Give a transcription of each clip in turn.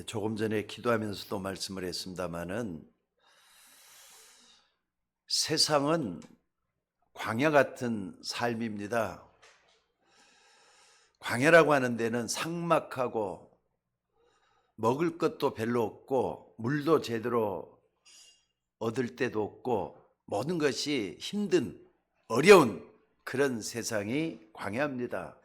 조금 전에 기도하면서도 말씀을 했습니다마는 세상은 광야 같은 삶입니다. 광야라고 하는 데는 삭막하고 먹을 것도 별로 없고 물도 제대로 얻을 데도 없고 모든 것이 힘든 어려운 그런 세상이 광야입니다.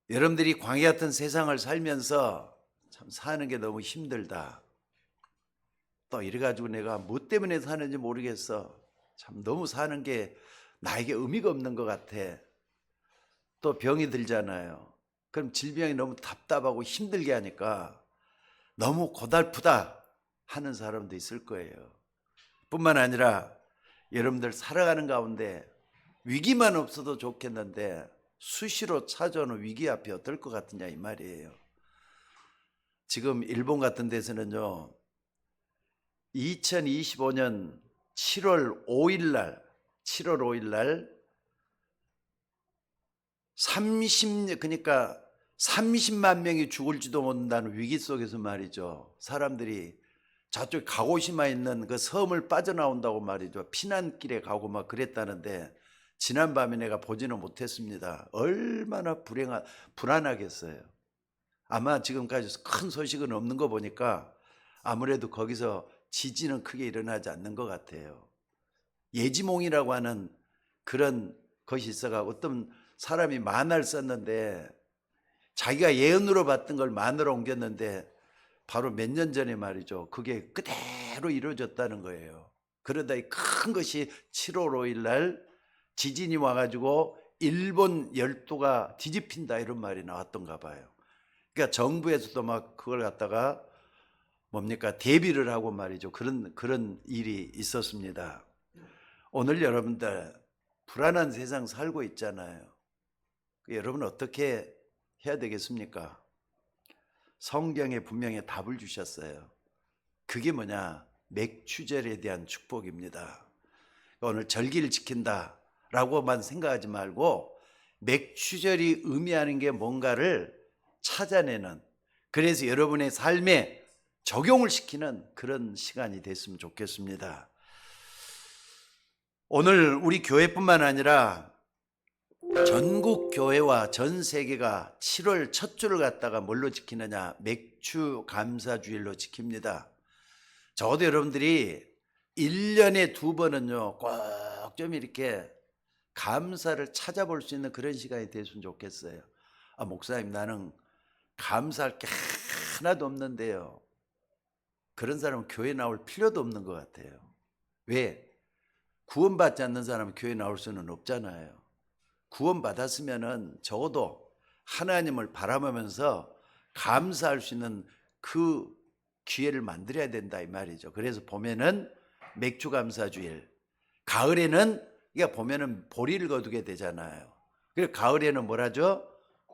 여러분들이 광야 같은 세상을 살면서 참 사는 게 너무 힘들다. 또 이래가지고 내가 뭐 때문에 사는지 모르겠어. 참 너무 사는 게 나에게 의미가 없는 것 같아. 또 병이 들잖아요. 그럼 질병이 너무 답답하고 힘들게 하니까 너무 고달프다 하는 사람도 있을 거예요. 뿐만 아니라 여러분들 살아가는 가운데 위기만 없어도 좋겠는데 수시로 찾아오는 위기 앞에 어떨 것 같으냐 이 말이에요. 지금 일본 같은 데서는요, 2025년 7월 5일 날 그러니까 30만 명이 죽을지도 모른다는 위기 속에서 말이죠. 사람들이 저쪽 가고시마 있는 그 섬을 빠져나온다고 말이죠. 피난길에 가고 막 그랬다는데 지난밤에 내가 보지는 못했습니다. 얼마나 불안하겠어요. 아마 지금까지 큰 소식은 없는 거 보니까 아무래도 거기서 지진은 크게 일어나지 않는 것 같아요. 예지몽이라고 하는 그런 것이 있어가 어떤 사람이 만화를 썼는데 자기가 예언으로 봤던 걸 만화로 옮겼는데 바로 몇 년 전에 말이죠. 그게 그대로 이루어졌다는 거예요. 그러다 이 큰 것이 7월 5일 날 지진이 와가지고 일본 열도가 뒤집힌다 이런 말이 나왔던가 봐요. 그러니까 정부에서도 막 그걸 갖다가 뭡니까 대비를 하고 말이죠. 그런 일이 있었습니다. 오늘 여러분들 불안한 세상 살고 있잖아요. 여러분 어떻게 해야 되겠습니까? 성경에 분명히 답을 주셨어요. 그게 뭐냐? 맥추절에 대한 축복입니다. 오늘 절기를 지킨다라고만 생각하지 말고 맥추절이 의미하는 게 뭔가를 찾아내는, 그래서 여러분의 삶에 적용을 시키는 그런 시간이 됐으면 좋겠습니다. 오늘 우리 교회뿐만 아니라 전국 교회와 전 세계가 7월 첫 주를 갖다가 뭘로 지키느냐? 맥주 감사주일로 지킵니다. 적어도 여러분들이 1년에 2번은요 꼭 좀 이렇게 감사를 찾아볼 수 있는 그런 시간이 됐으면 좋겠어요. 목사님 나는 감사할 게 하나도 없는데요. 그런 사람은 교회 나올 필요도 없는 것 같아요. 왜? 구원받지 않는 사람은 교회 나올 수는 없잖아요. 구원받았으면은 적어도 하나님을 바라보면서 감사할 수 있는 그 기회를 만들어야 된다 이 말이죠. 그래서 보면은 맥주 감사주일, 가을에는 그러니까 보면은 보리를 거두게 되잖아요. 그래서 가을에는 뭐라죠?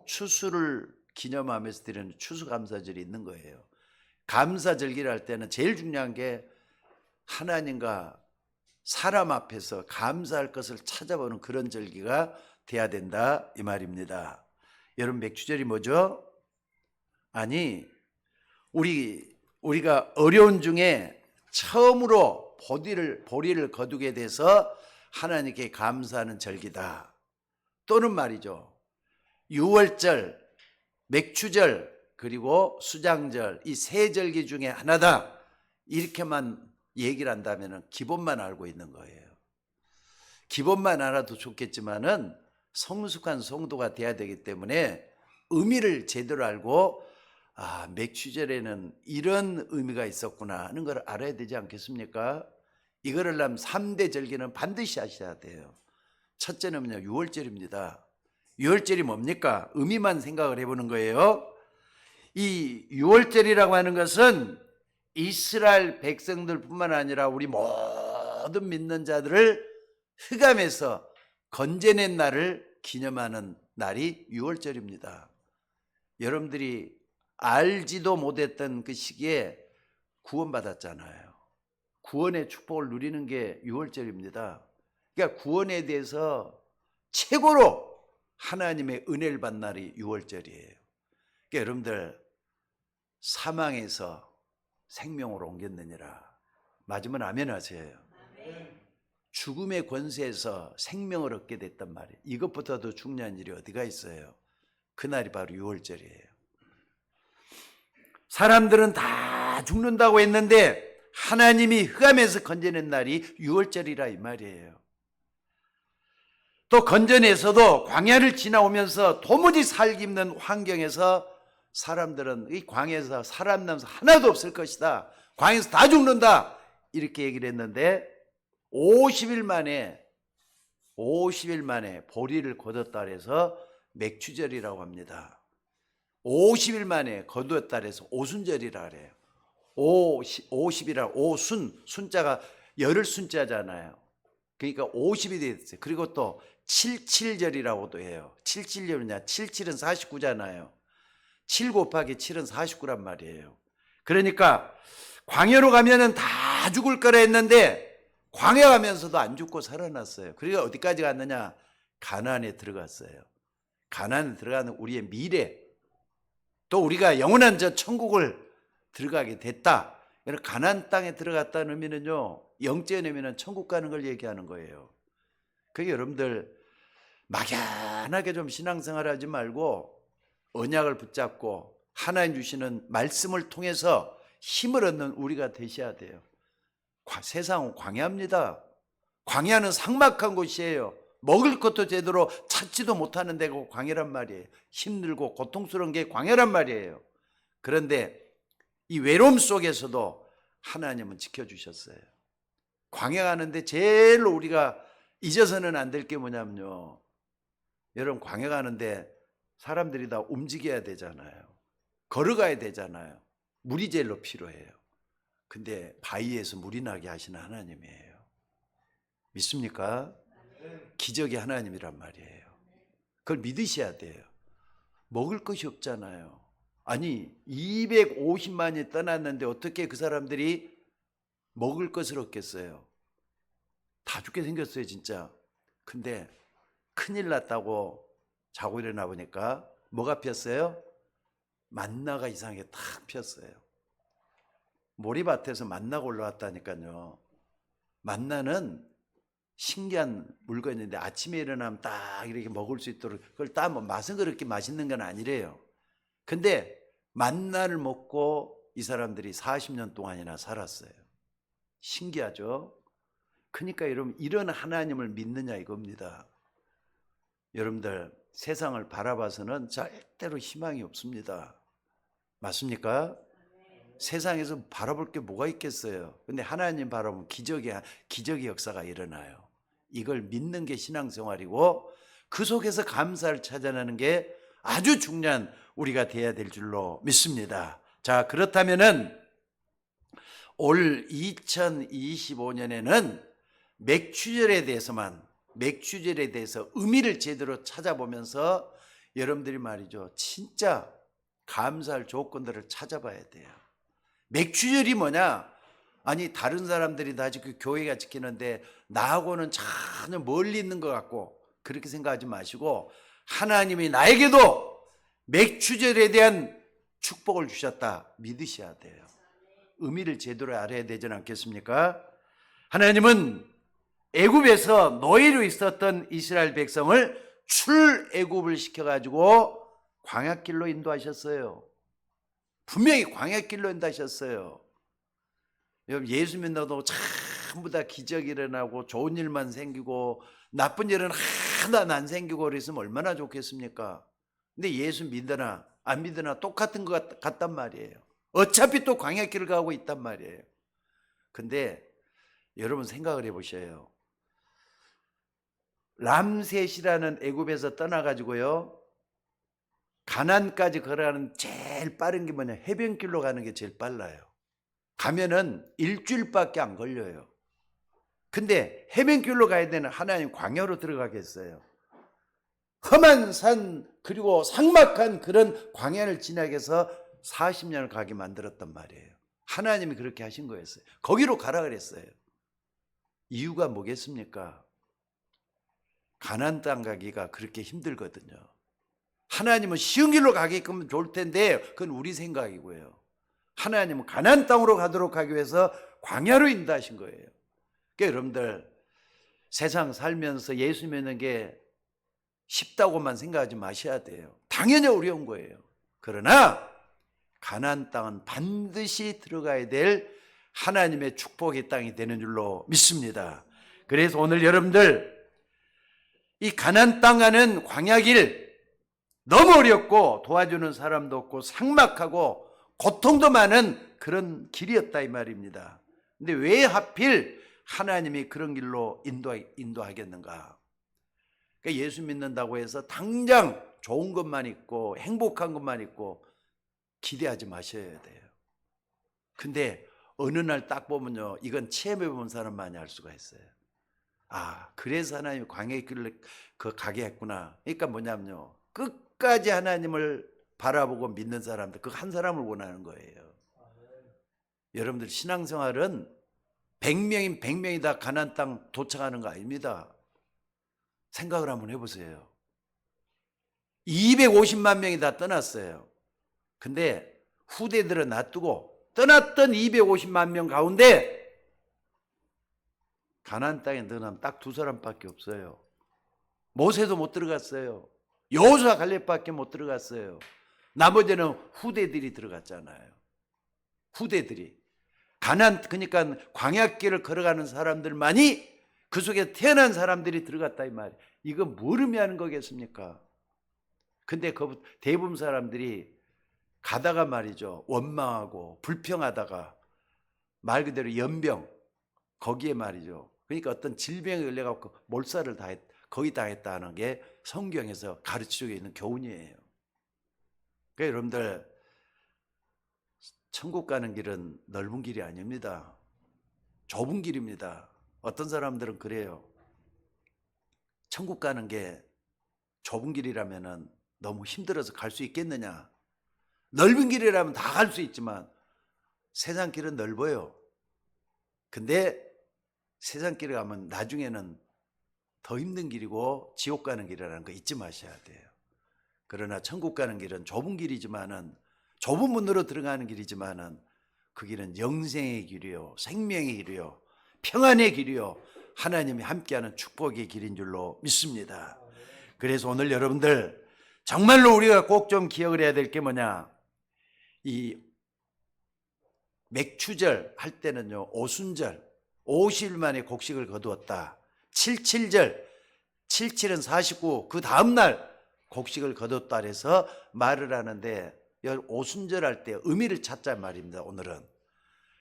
추수를 기념하면서 드리는 추수감사절이 있는 거예요. 감사절기를 할 때는 제일 중요한 게 하나님과 사람 앞에서 감사할 것을 찾아보는 그런 절기가 돼야 된다 이 말입니다. 여러분 맥주절이 뭐죠? 아니 우리가 어려운 중에 처음으로 보리를 거두게 돼서 하나님께 감사하는 절기다. 또는 말이죠, 유월절, 맥추절, 그리고 수장절, 이 세 절기 중에 하나다 이렇게만 얘기를 한다면 기본만 알고 있는 거예요. 기본만 알아도 좋겠지만은 성숙한 성도가 돼야 되기 때문에 의미를 제대로 알고 맥추절에는 이런 의미가 있었구나 하는 걸 알아야 되지 않겠습니까? 이거를 하려면 3대 절기는 반드시 하셔야 돼요. 첫째는요, 유월절입니다. 유월절이 뭡니까? 의미만 생각을 해보는 거예요. 이 유월절이라고 하는 것은 이스라엘 백성들뿐만 아니라 우리 모든 믿는 자들을 흑암에서 건져낸 날을 기념하는 날이 유월절입니다. 여러분들이 알지도 못했던 그 시기에 구원받았잖아요. 구원의 축복을 누리는 게 유월절입니다. 그러니까 구원에 대해서 최고로 하나님의 은혜를 받는 날이 유월절이에요. 그러니까 여러분들 사망에서 생명으로 옮겼느니라. 맞으면 아멘 하세요. 죽음의 권세에서 생명을 얻게 됐단 말이에요. 이것보다 더 중요한 일이 어디가 있어요? 그날이 바로 유월절이에요. 사람들은 다 죽는다고 했는데 하나님이 흑암에서 건져낸 날이 유월절이라 이 말이에요. 또 건져내서도 광야를 지나오면서 도무지 살기 힘든 환경에서 사람들은 이 광야에서 살아남아서 하나도 없을 것이다. 광야에서 다 죽는다. 이렇게 얘기를 했는데 50일 만에 보리를 거뒀다 그래서 맥추절이라고 합니다. 50일 만에 거두었다 그래서 오순절이라 그래요. 50이라 오순, 순자가 열흘 순자잖아요. 그러니까 50이 됐어요. 그리고 또 77절이라고도 해요. 77절이냐? 77은 49잖아요. 7 곱하기 7은 49란 말이에요. 그러니까 광야로 가면은 다 죽을 거라 했는데 광야 가면서도 안 죽고 살아났어요. 그러니까 어디까지 갔느냐? 가나안에 들어갔어요. 가나안에 들어가는 우리의 미래, 또 우리가 영원한 저 천국을 들어가게 됐다. 가나안 땅에 들어갔다는 의미는요, 영적인 의미는 천국 가는 걸 얘기하는 거예요. 그게 여러분들 막연하게 좀 신앙생활 하지 말고 언약을 붙잡고 하나님 주시는 말씀을 통해서 힘을 얻는 우리가 되셔야 돼요. 세상은 광야입니다. 광야는 삭막한 곳이에요. 먹을 것도 제대로 찾지도 못하는 데가 광야란 말이에요. 힘들고 고통스러운 게 광야란 말이에요. 그런데 이 외로움 속에서도 하나님은 지켜주셨어요. 광야 가는데 제일 우리가 잊어서는 안 될 게 뭐냐면요, 여러분 광야 가는데 사람들이 다 움직여야 되잖아요. 걸어가야 되잖아요. 물이 제일로 필요해요. 근데 바위에서 물이 나게 하시는 하나님이에요. 믿습니까? 기적이 하나님이란 말이에요. 그걸 믿으셔야 돼요. 먹을 것이 없잖아요. 아니 250만이 떠났는데 어떻게 그 사람들이 먹을 것을 얻겠어요? 다 죽게 생겼어요 진짜. 근데 큰일 났다고 자고 일어나 보니까 뭐가 폈어요? 만나가 이상하게 탁 폈어요. 모리밭에서 만나가 올라왔다니까요. 만나는 신기한 물건인데 아침에 일어나면 딱 이렇게 먹을 수 있도록, 그걸 딱 맛은 그렇게 맛있는 건 아니래요. 근데 만나를 먹고 이 사람들이 40년 동안이나 살았어요. 신기하죠? 그러니까 여러분 이런 하나님을 믿느냐 이겁니다. 여러분들 세상을 바라봐서는 절대로 희망이 없습니다. 맞습니까? 세상에서 바라볼 게 뭐가 있겠어요? 근데 하나님 바라보면 기적의 역사가 일어나요. 이걸 믿는 게 신앙생활이고 그 속에서 감사를 찾아내는 게 아주 중요한 우리가 돼야 될 줄로 믿습니다. 자, 그렇다면은 올 2025년에는 맥추절에 대해서 의미를 제대로 찾아보면서 여러분들이 말이죠, 진짜 감사할 조건들을 찾아봐야 돼요. 맥추절이 뭐냐? 아니 다른 사람들이 다 지금 교회가 지키는데 나하고는 전혀 멀리 있는 것 같고 그렇게 생각하지 마시고 하나님이 나에게도 맥추절에 대한 축복을 주셨다 믿으셔야 돼요. 의미를 제대로 알아야 되지 않겠습니까? 하나님은 애굽에서 노예로 있었던 이스라엘 백성을 출애굽을 시켜가지고 광야길로 인도하셨어요. 분명히 광야길로 인도하셨어요. 여러분 예수 믿어도 전부 다 기적이 일어나고 좋은 일만 생기고 나쁜 일은 하나도 안 생기고 그랬으면 얼마나 좋겠습니까? 근데 예수 믿으나 안 믿으나 똑같은 것 같단 말이에요. 어차피 또 광야길을 가고 있단 말이에요. 근데 여러분 생각을 해보셔요. 람셋이라는 애굽에서 떠나가지고요 가나안까지 걸어가는 제일 빠른 게 뭐냐? 해변길로 가는 게 제일 빨라요. 가면은 일주일밖에 안 걸려요. 근데 해변길로 가야 되는 하나님 광야로 들어가겠어요? 험한 산 그리고 삭막한 그런 광야를 지나게 해서 40년을 가게 만들었단 말이에요. 하나님이 그렇게 하신 거였어요. 거기로 가라 그랬어요. 이유가 뭐겠습니까? 가나안 땅 가기가 그렇게 힘들거든요. 하나님은 쉬운 길로 가게끔 좋을 텐데 그건 우리 생각이고요. 하나님은 가나안 땅으로 가도록 하기 위해서 광야로 인도하신 거예요. 그러니까 여러분들 세상 살면서 예수 믿는 게 쉽다고만 생각하지 마셔야 돼요. 당연히 어려운 거예요. 그러나 가나안 땅은 반드시 들어가야 될 하나님의 축복의 땅이 되는 줄로 믿습니다. 그래서 오늘 여러분들 이 가나안 땅 가는 광야길 너무 어렵고 도와주는 사람도 없고 삭막하고 고통도 많은 그런 길이었다 이 말입니다. 근데 왜 하필 하나님이 그런 길로 인도하겠는가? 그러니까 예수 믿는다고 해서 당장 좋은 것만 있고 행복한 것만 있고 기대하지 마셔야 돼요. 근데 어느 날 딱 보면요, 이건 체험해 본 사람만이 알 수가 있어요. 아, 그래서 하나님이 광야의 길을 가게 했구나. 그러니까 뭐냐면요, 끝까지 하나님을 바라보고 믿는 사람들, 그 한 사람을 원하는 거예요. 여러분들 신앙생활은 100명인 100명이 다 가나안 땅 도착하는 거 아닙니다. 생각을 한번 해보세요. 250만 명이 다 떠났어요. 근데 후대들은 놔두고 떠났던 250만 명 가운데 가나안 땅에 넣어놓으면 딱 두 사람밖에 없어요. 모세도 못 들어갔어요. 여호수아 갈렙밖에 못 들어갔어요. 나머지는 후대들이 들어갔잖아요. 후대들이. 가나안, 그러니까 광야길을 걸어가는 사람들만이 그 속에 태어난 사람들이 들어갔다 이 말이에요. 이거 뭘 의미하는 거겠습니까? 근데 그 대부분 사람들이 가다가 말이죠, 원망하고 불평하다가 말 그대로 연병, 거기에 말이죠, 그러니까 어떤 질병에 걸려갖고 몰살을 거의 당했다는 게 성경에서 가르치고 있는 교훈이에요. 그러니까 여러분들 천국 가는 길은 넓은 길이 아닙니다. 좁은 길입니다. 어떤 사람들은 그래요. 천국 가는 게 좁은 길이라면 너무 힘들어서 갈 수 있겠느냐. 넓은 길이라면 다 갈 수 있지만 세상 길은 넓어요. 근데 세상 길에 가면 나중에는 더 힘든 길이고 지옥 가는 길이라는 거 잊지 마셔야 돼요. 그러나 천국 가는 길은 좁은 길이지만은, 좁은 문으로 들어가는 길이지만은 그 길은 영생의 길이요, 생명의 길이요, 평안의 길이요, 하나님이 함께하는 축복의 길인 줄로 믿습니다. 그래서 오늘 여러분들 정말로 우리가 꼭 좀 기억을 해야 될 게 뭐냐, 이 맥추절 할 때는요, 오순절 50일 만에 곡식을 거두었다. 77절, 77은 49, 그 다음날 곡식을 거뒀다 해서 말을 하는데, 오순절 할 때 의미를 찾자 말입니다, 오늘은.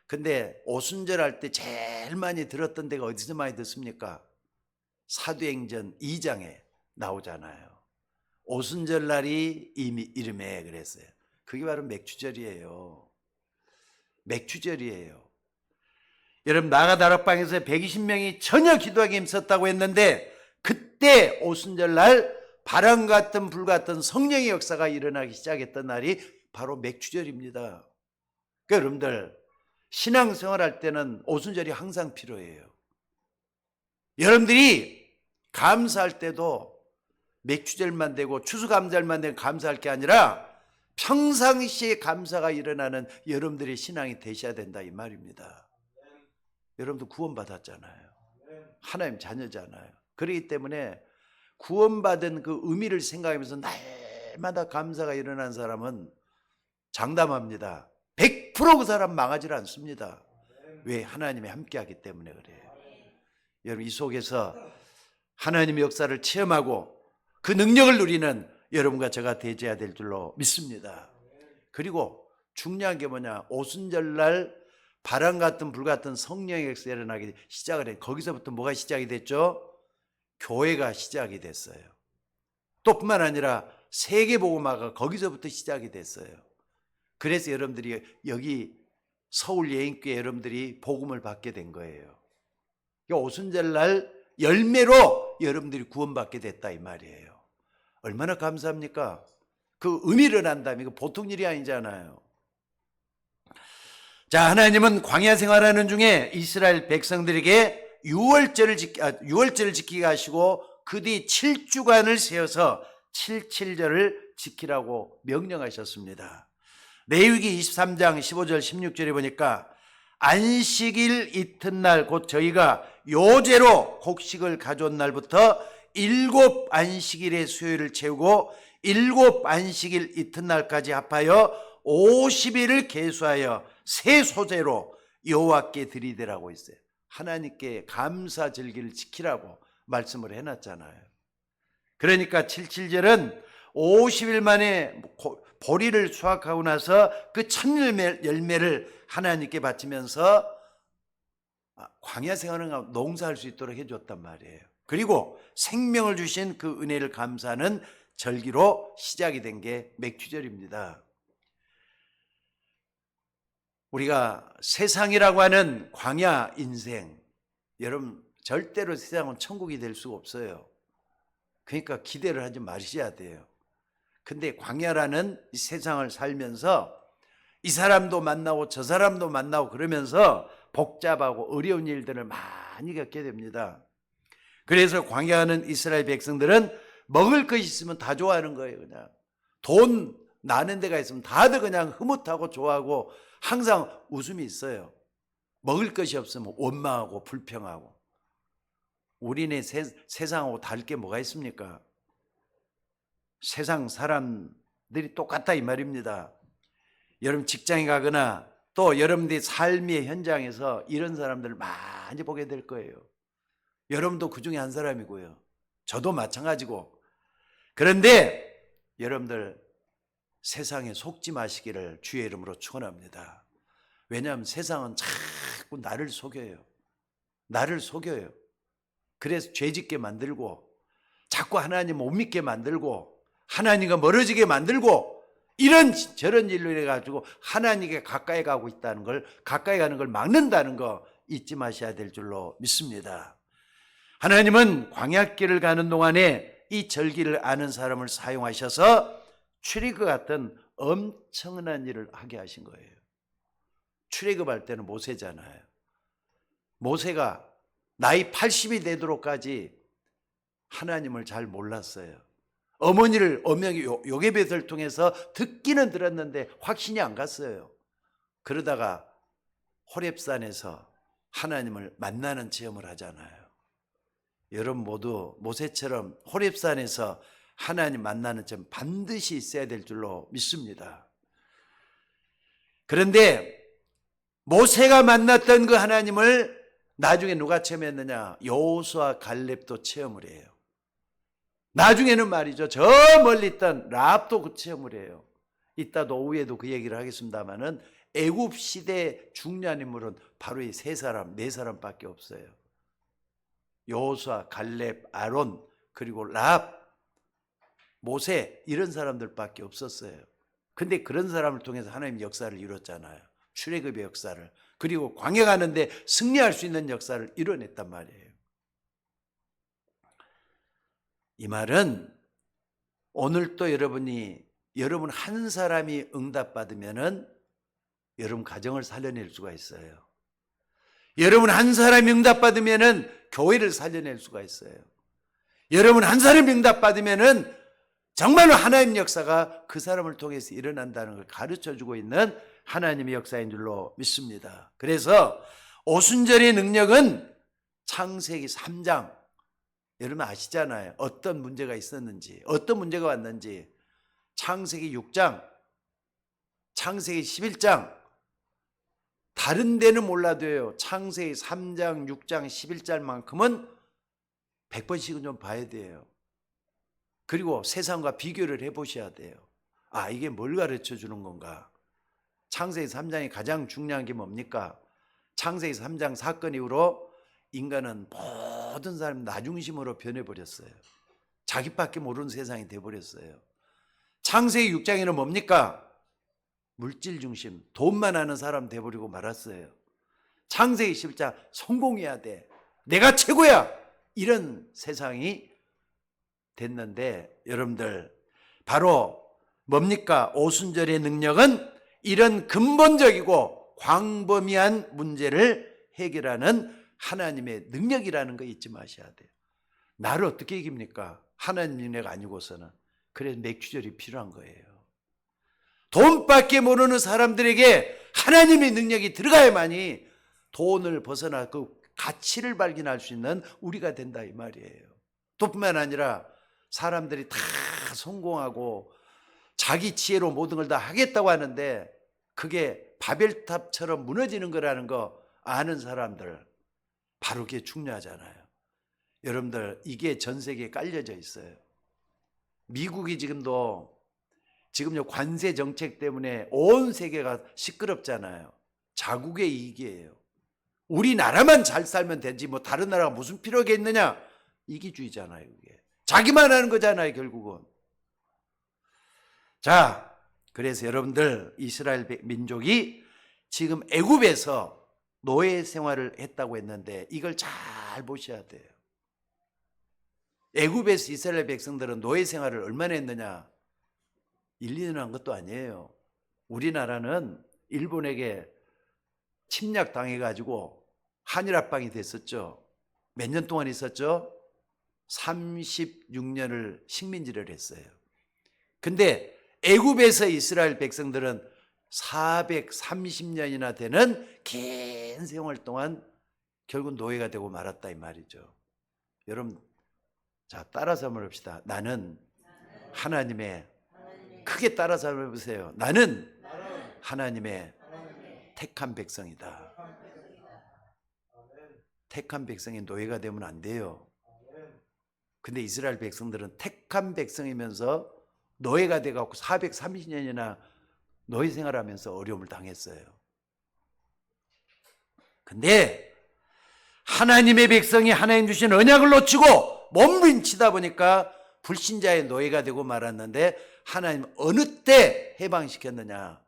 근데 오순절 할 때 제일 많이 들었던 데가 어디서 많이 듣습니까? 사도행전 2장에 나오잖아요. 오순절 날이 이름에 그랬어요. 그게 바로 맥추절이에요. 맥추절이에요. 여러분, 나가다락방에서 120명이 전혀 기도하기 힘썼다고 했는데, 그때 오순절 날 바람 같은 불 같은 성령의 역사가 일어나기 시작했던 날이 바로 맥추절입니다. 그러니까 여러분들 신앙생활 할 때는 오순절이 항상 필요해요. 여러분들이 감사할 때도 맥추절만 되고 추수감사절만 되고 감사할 게 아니라 평상시에 감사가 일어나는 여러분들의 신앙이 되셔야 된다 이 말입니다. 여러분도 구원받았잖아요. 하나님 자녀잖아요. 그렇기 때문에 구원받은 그 의미를 생각하면서 날마다 감사가 일어나는 사람은 장담합니다. 100% 그 사람 망하지 않습니다. 왜? 하나님이 함께하기 때문에 그래요. 여러분, 이 속에서 하나님의 역사를 체험하고 그 능력을 누리는 여러분과 제가 되어야 될 줄로 믿습니다. 그리고 중요한 게 뭐냐, 오순절날 바람 같은 불 같은 성령의 역사 일어나기 시작을 해. 거기서부터 뭐가 시작이 됐죠? 교회가 시작이 됐어요. 또 뿐만 아니라 세계복음화가 거기서부터 시작이 됐어요. 그래서 여러분들이 여기 서울 예인교회 여러분들이 복음을 받게 된 거예요. 오순절날 열매로 여러분들이 구원받게 됐다 이 말이에요. 얼마나 감사합니까? 그 의미를 안다면 이거 보통 일이 아니잖아요. 자, 하나님은 광야 생활하는 중에 이스라엘 백성들에게 6월절을 지키게 하시고 그 뒤 7주간을 세워서 77절을 지키라고 명령하셨습니다. 레위기 23장 15절 16절에 보니까 안식일 이튿날 곧 저희가 요제로 곡식을 가져온 날부터 7 안식일의 수요일을 채우고 7 안식일 이튿날까지 합하여 50일을 계수하여 새 소재로 여호와께 드리되라고 있어요. 하나님께 감사 절기를 지키라고 말씀을 해놨잖아요. 그러니까 77절은 50일 만에 보리를 수확하고 나서 그 첫 열매를 하나님께 바치면서 광야 생활을 농사할 수 있도록 해줬단 말이에요. 그리고 생명을 주신 그 은혜를 감사하는 절기로 시작이 된 게 맥주절입니다. 우리가 세상이라고 하는 광야 인생, 여러분 절대로 세상은 천국이 될 수가 없어요. 그러니까 기대를 하지 마셔야 돼요. 근데 광야라는 이 세상을 살면서 이 사람도 만나고 저 사람도 만나고 그러면서 복잡하고 어려운 일들을 많이 겪게 됩니다. 그래서 광야하는 이스라엘 백성들은 먹을 것이 있으면 다 좋아하는 거예요. 그냥 돈 나는 데가 있으면 다들 그냥 흐뭇하고 좋아하고 항상 웃음이 있어요. 먹을 것이 없으면 원망하고 불평하고. 우리네 세상하고 다를 게 뭐가 있습니까? 세상 사람들이 똑같다 이 말입니다. 여러분 직장에 가거나 또 여러분들의 삶의 현장에서 이런 사람들을 많이 보게 될 거예요. 여러분도 그 중에 한 사람이고요. 저도 마찬가지고. 그런데 여러분들 세상에 속지 마시기를 주의 이름으로 축원합니다. 왜냐하면 세상은 자꾸 나를 속여요. 나를 속여요. 그래서 죄짓게 만들고 자꾸 하나님 못 믿게 만들고 하나님과 멀어지게 만들고 이런 저런 일로 해가지고 하나님께 가까이 가고 있다는 걸, 가까이 가는 걸 막는다는 거 잊지 마셔야 될 줄로 믿습니다. 하나님은 광야길을 가는 동안에 이 절기를 아는 사람을 사용하셔서 출애굽 같은 엄청난 일을 하게 하신 거예요. 출애굽할 때는 모세잖아요. 모세가 나이 80이 되도록까지 하나님을 잘 몰랐어요. 어머니를 요게벳을 통해서 듣기는 들었는데 확신이 안 갔어요. 그러다가 호렙산에서 하나님을 만나는 체험을 하잖아요. 여러분 모두 모세처럼 호렙산에서 하나님 만나는 체험 반드시 있어야 될 줄로 믿습니다. 그런데 모세가 만났던 그 하나님을 나중에 누가 체험했느냐? 여호수아 갈렙도 체험을 해요. 나중에는 말이죠, 저 멀리 있던 라합도 그 체험을 해요. 이따도 오후에도 그 얘기를 하겠습니다마는 애굽 시대 중요한 인물은 바로 이 세 사람, 네 사람밖에 없어요. 여호수아, 갈렙, 아론, 그리고 라합, 모세, 이런 사람들밖에 없었어요. 근데 그런 사람을 통해서 하나님 역사를 이뤘잖아요. 출애굽의 역사를. 그리고 광야 가는데 승리할 수 있는 역사를 이뤄냈단 말이에요. 이 말은 오늘 또 여러분 한 사람이 응답받으면은 여러분 가정을 살려낼 수가 있어요. 여러분 한 사람이 응답받으면은 교회를 살려낼 수가 있어요. 여러분 한 사람이 응답받으면은 정말로 하나님 역사가 그 사람을 통해서 일어난다는 걸 가르쳐주고 있는 하나님의 역사인 줄로 믿습니다. 그래서 오순절의 능력은 창세기 3장, 여러분 아시잖아요. 어떤 문제가 있었는지, 어떤 문제가 왔는지. 창세기 6장, 창세기 11장, 다른 데는 몰라도요, 창세기 3장, 6장, 11장만큼은 100번씩은 좀 봐야 돼요. 그리고 세상과 비교를 해보셔야 돼요. 아, 이게 뭘 가르쳐 주는 건가? 창세기 3장이 가장 중요한 게 뭡니까? 창세기 3장 사건 이후로 인간은 모든 사람이 나중심으로 변해버렸어요. 자기밖에 모르는 세상이 돼버렸어요. 창세기 6장에는 뭡니까? 물질 중심, 돈만 아는 사람 돼버리고 말았어요. 창세기 11장 성공해야 돼, 내가 최고야, 이런 세상이 됐는데 여러분들 바로 뭡니까? 오순절의 능력은 이런 근본적이고 광범위한 문제를 해결하는 하나님의 능력이라는 거 잊지 마셔야 돼요. 나를 어떻게 이깁니까? 하나님 은혜가 아니고서는. 그래서 맥주절이 필요한 거예요. 돈밖에 모르는 사람들에게 하나님의 능력이 들어가야만이 돈을 벗어나 그 가치를 발견할 수 있는 우리가 된다 이 말이에요. 뿐만 아니라 사람들이 다 성공하고 자기 지혜로 모든 걸 다 하겠다고 하는데 그게 바벨탑처럼 무너지는 거라는 거 아는 사람들, 바로 그게 중요하잖아요. 여러분들, 이게 전 세계에 깔려져 있어요. 미국이 지금요 관세 정책 때문에 온 세계가 시끄럽잖아요. 자국의 이익이에요. 우리나라만 잘 살면 되지 뭐 다른 나라가 무슨 필요가 있느냐, 이기주의잖아요. 이게 자기만 하는 거잖아요, 결국은. 자, 그래서 여러분들, 이스라엘 민족이 지금 애굽에서 노예 생활을 했다고 했는데 이걸 잘 보셔야 돼요. 애굽에서 이스라엘 백성들은 노예 생활을 얼마나 했느냐? 1, 2년 한 것도 아니에요. 우리나라는 일본에게 침략 당해가지고 한일 합방이 됐었죠. 몇 년 동안 있었죠? 36년을 식민지를 했어요. 근데 애굽에서 이스라엘 백성들은 430년이나 되는 긴 세월 동안 결국 노예가 되고 말았다 이 말이죠. 여러분, 자, 따라서 한번 합시다. 나는 하나님의, 크게 따라서 한번 해보세요. 나는 하나님의 택한 백성이다. 택한 백성이 노예가 되면 안 돼요. 근데 이스라엘 백성들은 택한 백성이면서 노예가 돼갖고 430년이나 노예 생활하면서 어려움을 당했어요. 근데 하나님의 백성이 하나님 주신 언약을 놓치고 몸부림치다 보니까 불신자의 노예가 되고 말았는데, 하나님 어느 때 해방시켰느냐?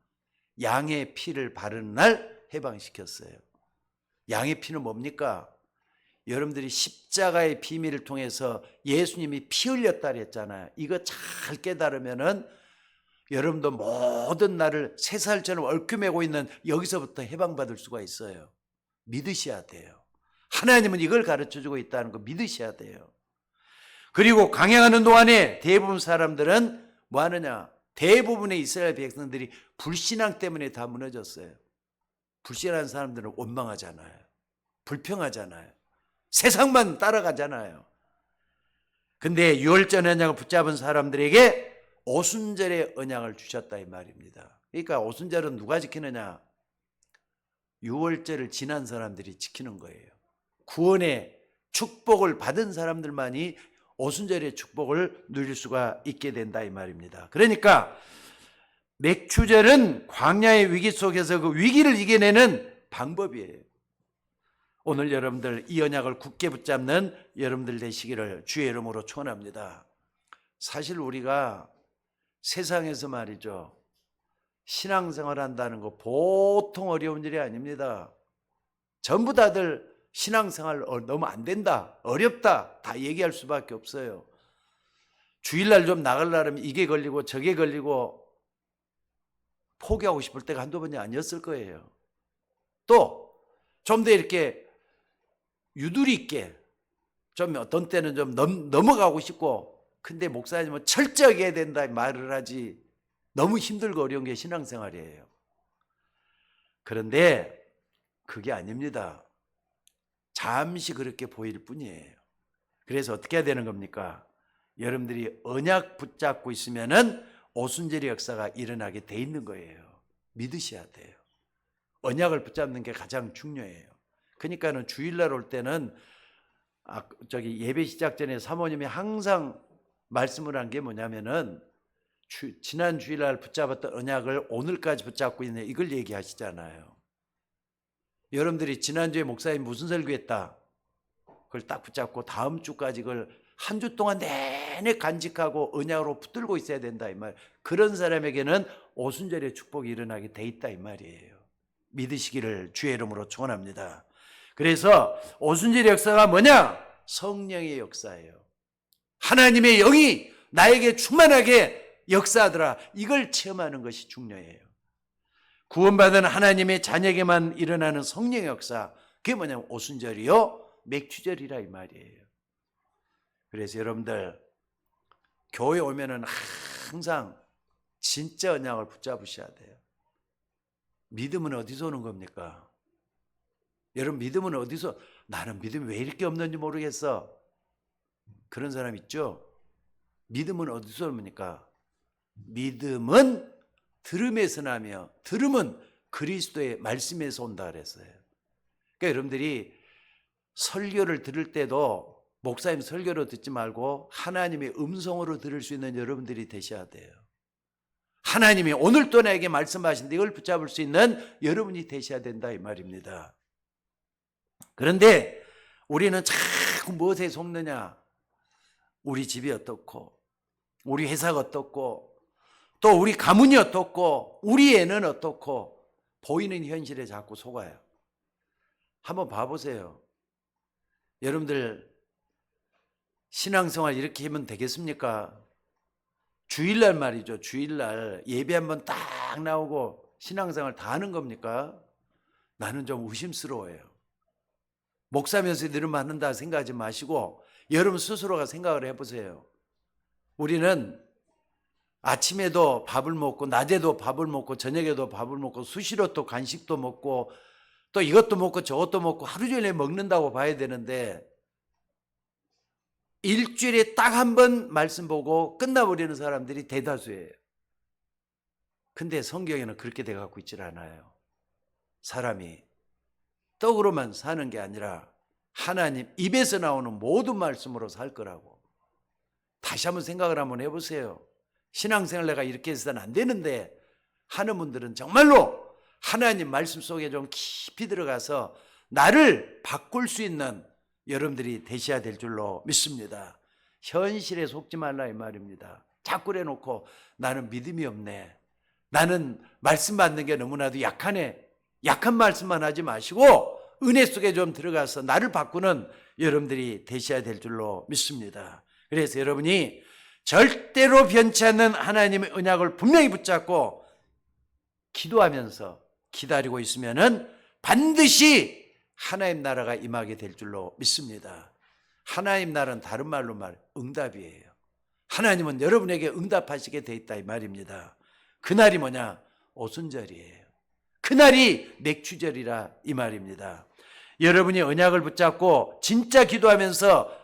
양의 피를 바르는 날 해방시켰어요. 양의 피는 뭡니까? 여러분들이 십자가의 비밀을 통해서 예수님이 피 흘렸다 그랬잖아요. 이거 잘 깨달으면은 여러분도 모든 날을 새 살처럼 얽혀매고 있는 여기서부터 해방받을 수가 있어요. 믿으셔야 돼요. 하나님은 이걸 가르쳐주고 있다는 거 믿으셔야 돼요. 그리고 강행하는 동안에 대부분 사람들은 뭐 하느냐? 대부분의 이스라엘 백성들이 불신앙 때문에 다 무너졌어요. 불신한 사람들은 원망하잖아요. 불평하잖아요. 세상만 따라가잖아요. 근데 유월절 언약을 붙잡은 사람들에게 오순절의 언약을 주셨다 이 말입니다. 그러니까 오순절은 누가 지키느냐? 유월절을 지난 사람들이 지키는 거예요. 구원의 축복을 받은 사람들만이 오순절의 축복을 누릴 수가 있게 된다 이 말입니다. 그러니까 맥추절은 광야의 위기 속에서 그 위기를 이겨내는 방법이에요. 오늘 여러분들 이 언약을 굳게 붙잡는 여러분들 되시기를 주의 이름으로 축원합니다. 사실 우리가 세상에서 말이죠, 신앙생활 한다는 거 보통 어려운 일이 아닙니다. 전부 다들 신앙생활 너무 안 된다, 어렵다 다 얘기할 수밖에 없어요. 주일날 좀 나가려면 이게 걸리고 저게 걸리고 포기하고 싶을 때가 한두 번이 아니었을 거예요. 또 좀 더 이렇게 유두리 있게 좀 어떤 때는 좀 넘어가고 싶고, 근데 목사님은 철저하게 해야 된다 말을 하지 너무 힘들고 어려운 게 신앙생활이에요. 그런데 그게 아닙니다. 잠시 그렇게 보일 뿐이에요. 그래서 어떻게 해야 되는 겁니까? 여러분들이 언약 붙잡고 있으면은 오순절의 역사가 일어나게 돼 있는 거예요. 믿으셔야 돼요. 언약을 붙잡는 게 가장 중요해요. 그러니까는 주일날 올 때는 예배 시작 전에 사모님이 항상 말씀을 한 게 뭐냐면은 지난 주일날 붙잡았던 언약을 오늘까지 붙잡고 있는 이걸 얘기하시잖아요. 여러분들이 지난주에 목사님 무슨 설교했다, 그걸 딱 붙잡고 다음 주까지 그걸 한 주 동안 내내 간직하고 언약으로 붙들고 있어야 된다 이 말. 그런 사람에게는 오순절의 축복이 일어나게 돼 있다 이 말이에요. 믿으시기를 주의 이름으로 축원합니다. 그래서 오순절의 역사가 뭐냐? 성령의 역사예요. 하나님의 영이 나에게 충만하게 역사하더라, 이걸 체험하는 것이 중요해요. 구원받은 하나님의 자녀에게만 일어나는 성령의 역사, 그게 뭐냐면 오순절이요 맥추절이라 이 말이에요. 그래서 여러분들 교회 오면은 항상 진짜 언약을 붙잡으셔야 돼요. 믿음은 어디서 오는 겁니까? 여러분, 믿음은 어디서, 나는 믿음이 왜 이렇게 없는지 모르겠어. 그런 사람 있죠? 믿음은 어디서 옵니까? 믿음은 들음에서 나며 들음은 그리스도의 말씀에서 온다 그랬어요. 그러니까 여러분들이 설교를 들을 때도 목사님 설교로 듣지 말고 하나님의 음성으로 들을 수 있는 여러분들이 되셔야 돼요. 하나님이 오늘 또 나에게 말씀하신데 이걸 붙잡을 수 있는 여러분이 되셔야 된다 이 말입니다. 그런데 우리는 자꾸 무엇에 속느냐? 우리 집이 어떻고, 우리 회사가 어떻고, 또 우리 가문이 어떻고, 우리 애는 어떻고, 보이는 현실에 자꾸 속아요. 한번 봐보세요. 여러분들 신앙생활 이렇게 하면 되겠습니까? 주일날 말이죠. 주일날 예배 한번 딱 나오고 신앙생활 다 하는 겁니까? 나는 좀 의심스러워요. 목사면서 이런 말 한다 생각하지 마시고 여러분 스스로가 생각을 해보세요. 우리는 아침에도 밥을 먹고 낮에도 밥을 먹고 저녁에도 밥을 먹고 수시로 또 간식도 먹고 또 이것도 먹고 저것도 먹고 하루 종일 먹는다고 봐야 되는데 일주일에 딱 한 번 말씀 보고 끝나버리는 사람들이 대다수예요. 근데 성경에는 그렇게 돼갖고 있질 않아요. 사람이 떡으로만 사는 게 아니라 하나님 입에서 나오는 모든 말씀으로 살 거라고. 다시 한번 생각을 한번 해보세요. 신앙생활 내가 이렇게 해서는 안 되는데 하는 분들은 정말로 하나님 말씀 속에 좀 깊이 들어가서 나를 바꿀 수 있는 여러분들이 되셔야 될 줄로 믿습니다. 현실에 속지 말라 이 말입니다. 자꾸 내놓고 나는 믿음이 없네, 나는 말씀 받는 게 너무나도 약하네, 약한 말씀만 하지 마시고 은혜 속에 좀 들어가서 나를 바꾸는 여러분들이 되셔야 될 줄로 믿습니다. 그래서 여러분이 절대로 변치 않는 하나님의 언약을 분명히 붙잡고 기도하면서 기다리고 있으면은 반드시 하나님 나라가 임하게 될 줄로 믿습니다. 하나님 나라는 다른 말로 응답이에요. 하나님은 여러분에게 응답하시게 돼 있다 이 말입니다. 그날이 뭐냐? 오순절이에요. 그날이 맥추절이라 이 말입니다. 여러분이 언약을 붙잡고 진짜 기도하면서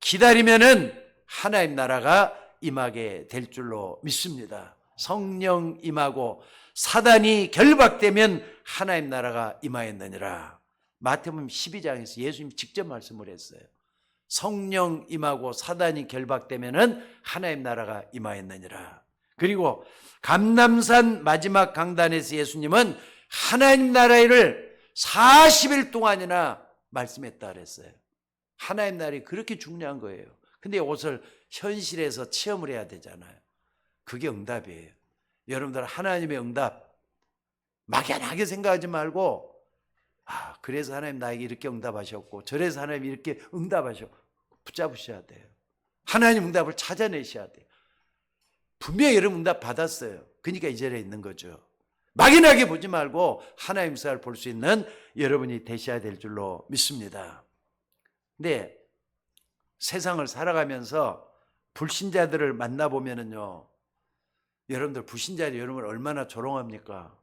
기다리면은 하나님 나라가 임하게 될 줄로 믿습니다. 성령 임하고 사단이 결박되면 하나님 나라가 임하였느니라. 마태복음 12장에서 예수님 직접 말씀을 했어요. 성령 임하고 사단이 결박되면은 하나님 나라가 임하였느니라. 그리고 감람산 마지막 강단에서 예수님은 하나님 나라를 40일 동안이나 말씀했다 그랬어요. 하나님 나라가 그렇게 중요한 거예요. 근데 이것을 현실에서 체험을 해야 되잖아요. 그게 응답이에요. 여러분들 하나님의 응답 막연하게 생각하지 말고 그래서 하나님 나에게 이렇게 응답하셨고 저래서 하나님 이렇게 응답하셨고 붙잡으셔야 돼요. 하나님 응답을 찾아내셔야 돼요. 분명히 여러분 응답 받았어요. 그러니까 이 자리에 있는 거죠. 막연하게 보지 말고 하나님 사를 볼 수 있는 여러분이 되셔야 될 줄로 믿습니다. 근데 세상을 살아가면서 불신자들을 만나보면은요, 여러분들 불신자들이 여러분을 얼마나 조롱합니까?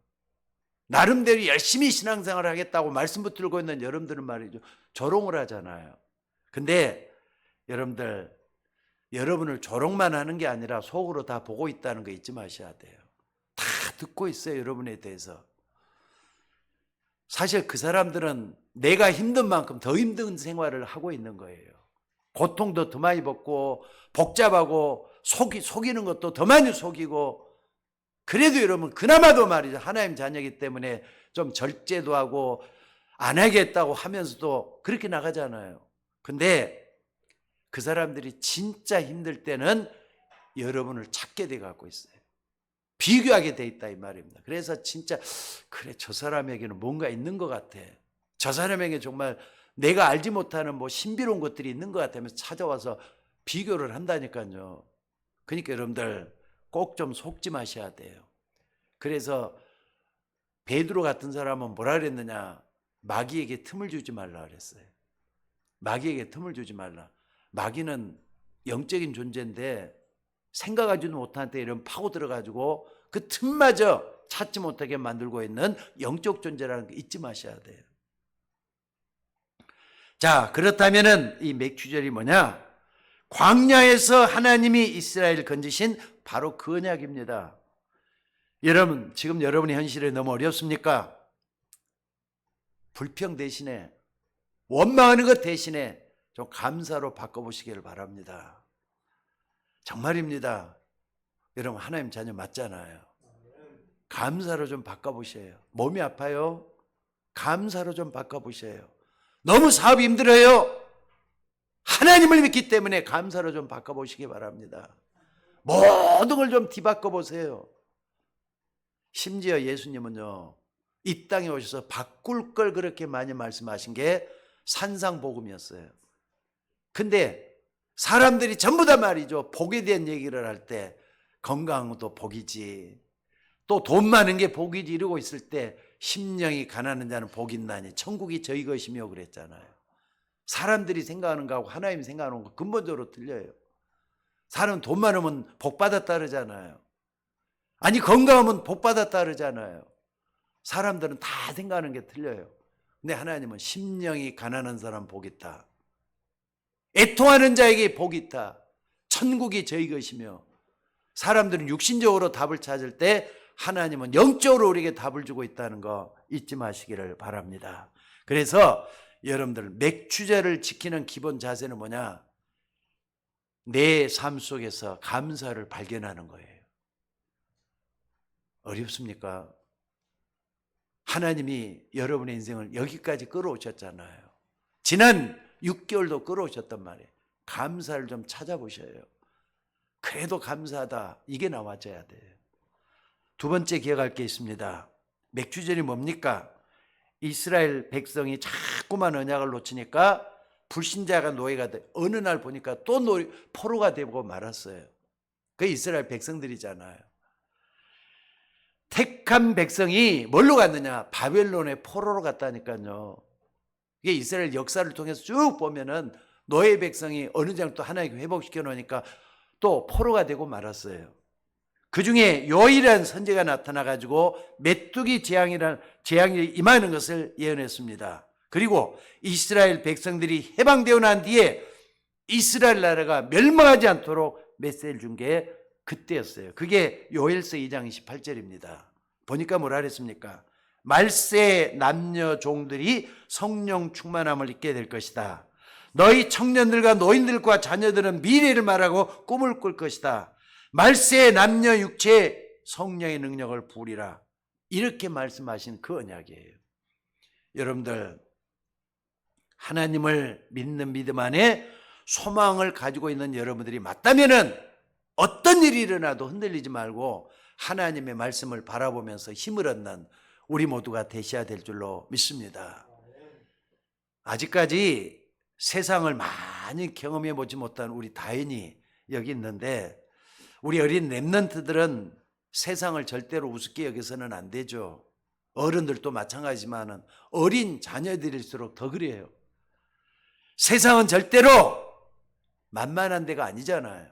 나름대로 열심히 신앙생활을 하겠다고 말씀 붙들고 있는 여러분들은 말이죠, 조롱을 하잖아요. 근데 여러분들, 여러분을 조롱만 하는 게 아니라 속으로 다 보고 있다는 거 잊지 마셔야 돼요. 다 듣고 있어요, 여러분에 대해서. 사실 그 사람들은 내가 힘든 만큼 더 힘든 생활을 하고 있는 거예요. 고통도 더 많이 받고 복잡하고 속이는 것도 더 많이 속이고, 그래도 여러분 그나마도 말이죠, 하나님 자녀이기 때문에 좀 절제도 하고 안 하겠다고 하면서도 그렇게 나가잖아요. 근데 그 사람들이 진짜 힘들 때는 여러분을 찾게 돼 갖고 있어요. 비교하게 돼 있다 이 말입니다. 그래서 진짜 그래, 저 사람에게는 뭔가 있는 것 같아, 저 사람에게 정말 내가 알지 못하는 뭐 신비로운 것들이 있는 것 같으면서 찾아와서 비교를 한다니까요. 그러니까 여러분들 꼭 좀 속지 마셔야 돼요. 그래서 베드로 같은 사람은 뭐라 그랬느냐? 마귀에게 틈을 주지 말라 그랬어요. 마귀에게 틈을 주지 말라. 마귀는 영적인 존재인데 생각하지도 못한 때 이런 파고 들어가지고 그 틈마저 찾지 못하게 만들고 있는 영적 존재라는 거 잊지 마셔야 돼요. 자, 그렇다면은 이 맥추절이 뭐냐? 광야에서 하나님이 이스라엘을 건지신 바로 그 언약입니다. 여러분, 지금 여러분의 현실이 너무 어렵습니까? 불평 대신에, 원망하는 것 대신에 좀 감사로 바꿔보시기를 바랍니다. 정말입니다. 여러분, 하나님 자녀 맞잖아요. 감사로 좀 바꿔보세요. 몸이 아파요? 감사로 좀 바꿔보세요. 너무 사업이 힘들어요? 하나님을 믿기 때문에 감사로 좀 바꿔보시기 바랍니다. 모든 걸 좀 뒤바꿔보세요. 심지어 예수님은요, 이 땅에 오셔서 바꿀 걸 그렇게 많이 말씀하신 게 산상복음이었어요. 근데 사람들이 전부 다 말이죠, 복에 대한 얘기를 할 때 건강도 복이지, 또 돈 많은 게 복이지 이러고 있을 때 심령이 가난한 자는 복이 있나니 천국이 저희 것이며 그랬잖아요. 사람들이 생각하는 거하고 하나님이 생각하는 거 근본적으로 틀려요. 사람은 돈 많으면 복 받았다 그러잖아요. 아니 건강하면 복 받았다 그러잖아요. 사람들은 다 생각하는 게 틀려요. 근데 하나님은 심령이 가난한 사람 복 있다, 애통하는 자에게 복이 있다, 천국이 저희 것이며, 사람들은 육신적으로 답을 찾을 때 하나님은 영적으로 우리에게 답을 주고 있다는 거 잊지 마시기를 바랍니다. 그래서 여러분들 맥추절을 지키는 기본 자세는 뭐냐? 내 삶 속에서 감사를 발견하는 거예요. 어렵습니까? 하나님이 여러분의 인생을 여기까지 끌어오셨잖아요. 지난 6개월도 끌어오셨단 말이에요. 감사를 좀 찾아보셔요. 그래도 감사하다, 이게 나와줘야 돼요. 두 번째 기억할 게 있습니다. 맥추절이 뭡니까? 이스라엘 백성이 자꾸만 언약을 놓치니까 불신자가 노예가 돼. 어느 날 보니까 또 포로가 되고 말았어요. 그게 이스라엘 백성들이잖아요. 택한 백성이 뭘로 갔느냐? 바벨론의 포로로 갔다니까요. 이게 이스라엘 역사를 통해서 쭉 보면은 노예 백성이 어느 정도 또 하나님께 회복시켜 놓으니까 또 포로가 되고 말았어요. 그 중에 요일이라는 선지가 나타나가지고 메뚜기 재앙이 임하는 것을 예언했습니다. 그리고 이스라엘 백성들이 해방되어 난 뒤에 이스라엘 나라가 멸망하지 않도록 메시지를 준 게 그때였어요. 그게 요엘서 2장 28절입니다. 보니까 뭐라 그랬습니까? 말세 남녀 종들이 성령 충만함을 입게 될 것이다. 너희 청년들과 노인들과 자녀들은 미래를 말하고 꿈을 꿀 것이다. 말세 남녀 육체에 성령의 능력을 부으리라. 이렇게 말씀하신 그 언약이에요. 여러분들, 하나님을 믿는 믿음 안에 소망을 가지고 있는 여러분들이 맞다면은 어떤 일이 일어나도 흔들리지 말고 하나님의 말씀을 바라보면서 힘을 얻는 우리 모두가 되셔야 될 줄로 믿습니다. 아직까지 세상을 많이 경험해 보지 못한 우리 다인이 여기 있는데, 우리 어린 렘넌트들은 세상을 절대로 우습게 여겨서는 안 되죠. 어른들도 마찬가지지만 어린 자녀들일수록 더 그래요. 세상은 절대로 만만한 데가 아니잖아요.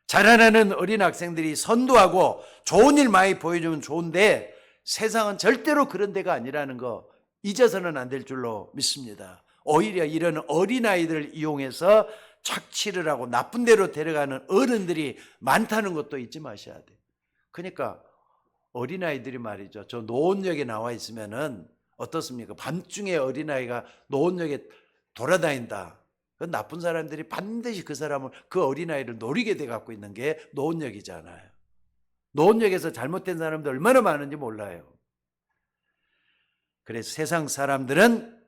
자라나는 어린 학생들이 선도하고 좋은 일 많이 보여주면 좋은데 세상은 절대로 그런 데가 아니라는 거 잊어서는 안 될 줄로 믿습니다. 오히려 이런 어린아이들을 이용해서 착취를 하고 나쁜 데로 데려가는 어른들이 많다는 것도 잊지 마셔야 돼요. 그러니까 어린아이들이 말이죠, 저 노원역에 나와 있으면은 어떻습니까? 밤중에 어린아이가 노원역에 돌아다닌다. 그 나쁜 사람들이 반드시 그 사람을, 그 어린아이를 노리게 돼 갖고 있는 게 노원역이잖아요. 노원역에서 잘못된 사람들 얼마나 많은지 몰라요. 그래서 세상 사람들은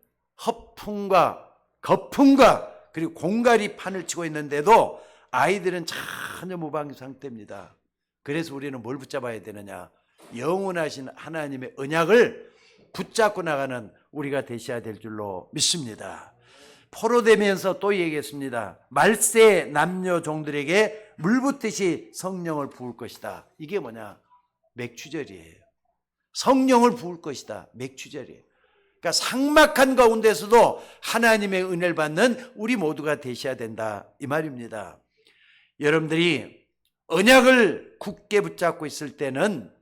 허풍과 거품과 그리고 공갈이 판을 치고 있는데도 아이들은 전혀 무방비 상태입니다. 그래서 우리는 뭘 붙잡아야 되느냐? 영원하신 하나님의 언약을 붙잡고 나가는 우리가 되셔야 될 줄로 믿습니다. 포로되면서 또 얘기했습니다. 말세 남녀 종들에게 물붓듯이 성령을 부을 것이다. 이게 뭐냐? 맥추절이에요. 성령을 부을 것이다. 맥추절이에요. 그러니까 삭막한 가운데서도 하나님의 은혜를 받는 우리 모두가 되셔야 된다, 이 말입니다. 여러분들이 언약을 굳게 붙잡고 있을 때는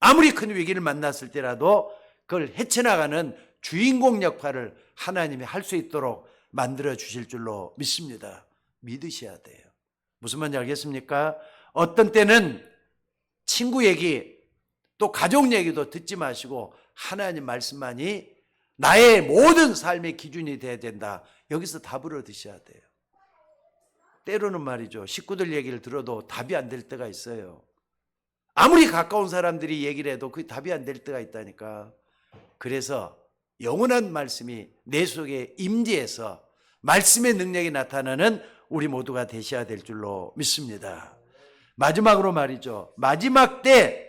아무리 큰 위기를 만났을 때라도 그걸 헤쳐나가는 주인공 역할을 하나님이 할 수 있도록 만들어 주실 줄로 믿습니다. 믿으셔야 돼요. 무슨 말인지 알겠습니까? 어떤 때는 친구 얘기 또 가족 얘기도 듣지 마시고 하나님 말씀만이 나의 모든 삶의 기준이 돼야 된다. 여기서 답을 얻으셔야 돼요. 때로는 말이죠, 식구들 얘기를 들어도 답이 안 될 때가 있어요. 아무리 가까운 사람들이 얘기를 해도 그게 답이 안 될 때가 있다니까. 그래서 영원한 말씀이 내 속에 임재해서 말씀의 능력이 나타나는 우리 모두가 되셔야 될 줄로 믿습니다. 마지막으로 말이죠, 마지막 때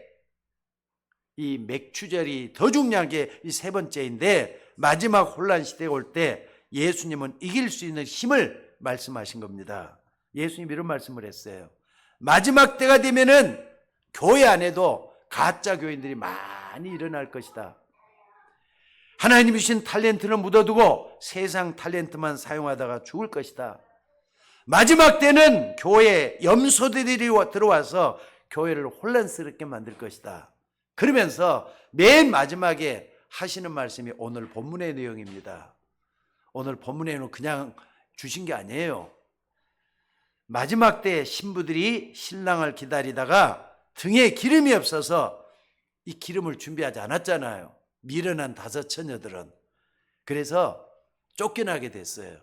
이 맥추절이 더 중요한 게 이 세 번째인데, 마지막 혼란 시대가 올 때 예수님은 이길 수 있는 힘을 말씀하신 겁니다. 예수님 이런 말씀을 했어요. 마지막 때가 되면은 교회 안에도 가짜 교인들이 많이 일어날 것이다. 하나님이 주신 탤런트는 묻어두고 세상 탤런트만 사용하다가 죽을 것이다. 마지막 때는 교회에 염소들이 들어와서 교회를 혼란스럽게 만들 것이다. 그러면서 맨 마지막에 하시는 말씀이 오늘 본문의 내용입니다. 오늘 본문의 내용은 그냥 주신 게 아니에요. 마지막 때 신부들이 신랑을 기다리다가 등에 기름이 없어서 이 기름을 준비하지 않았잖아요. 미련한 5 처녀들은. 그래서 쫓겨나게 됐어요.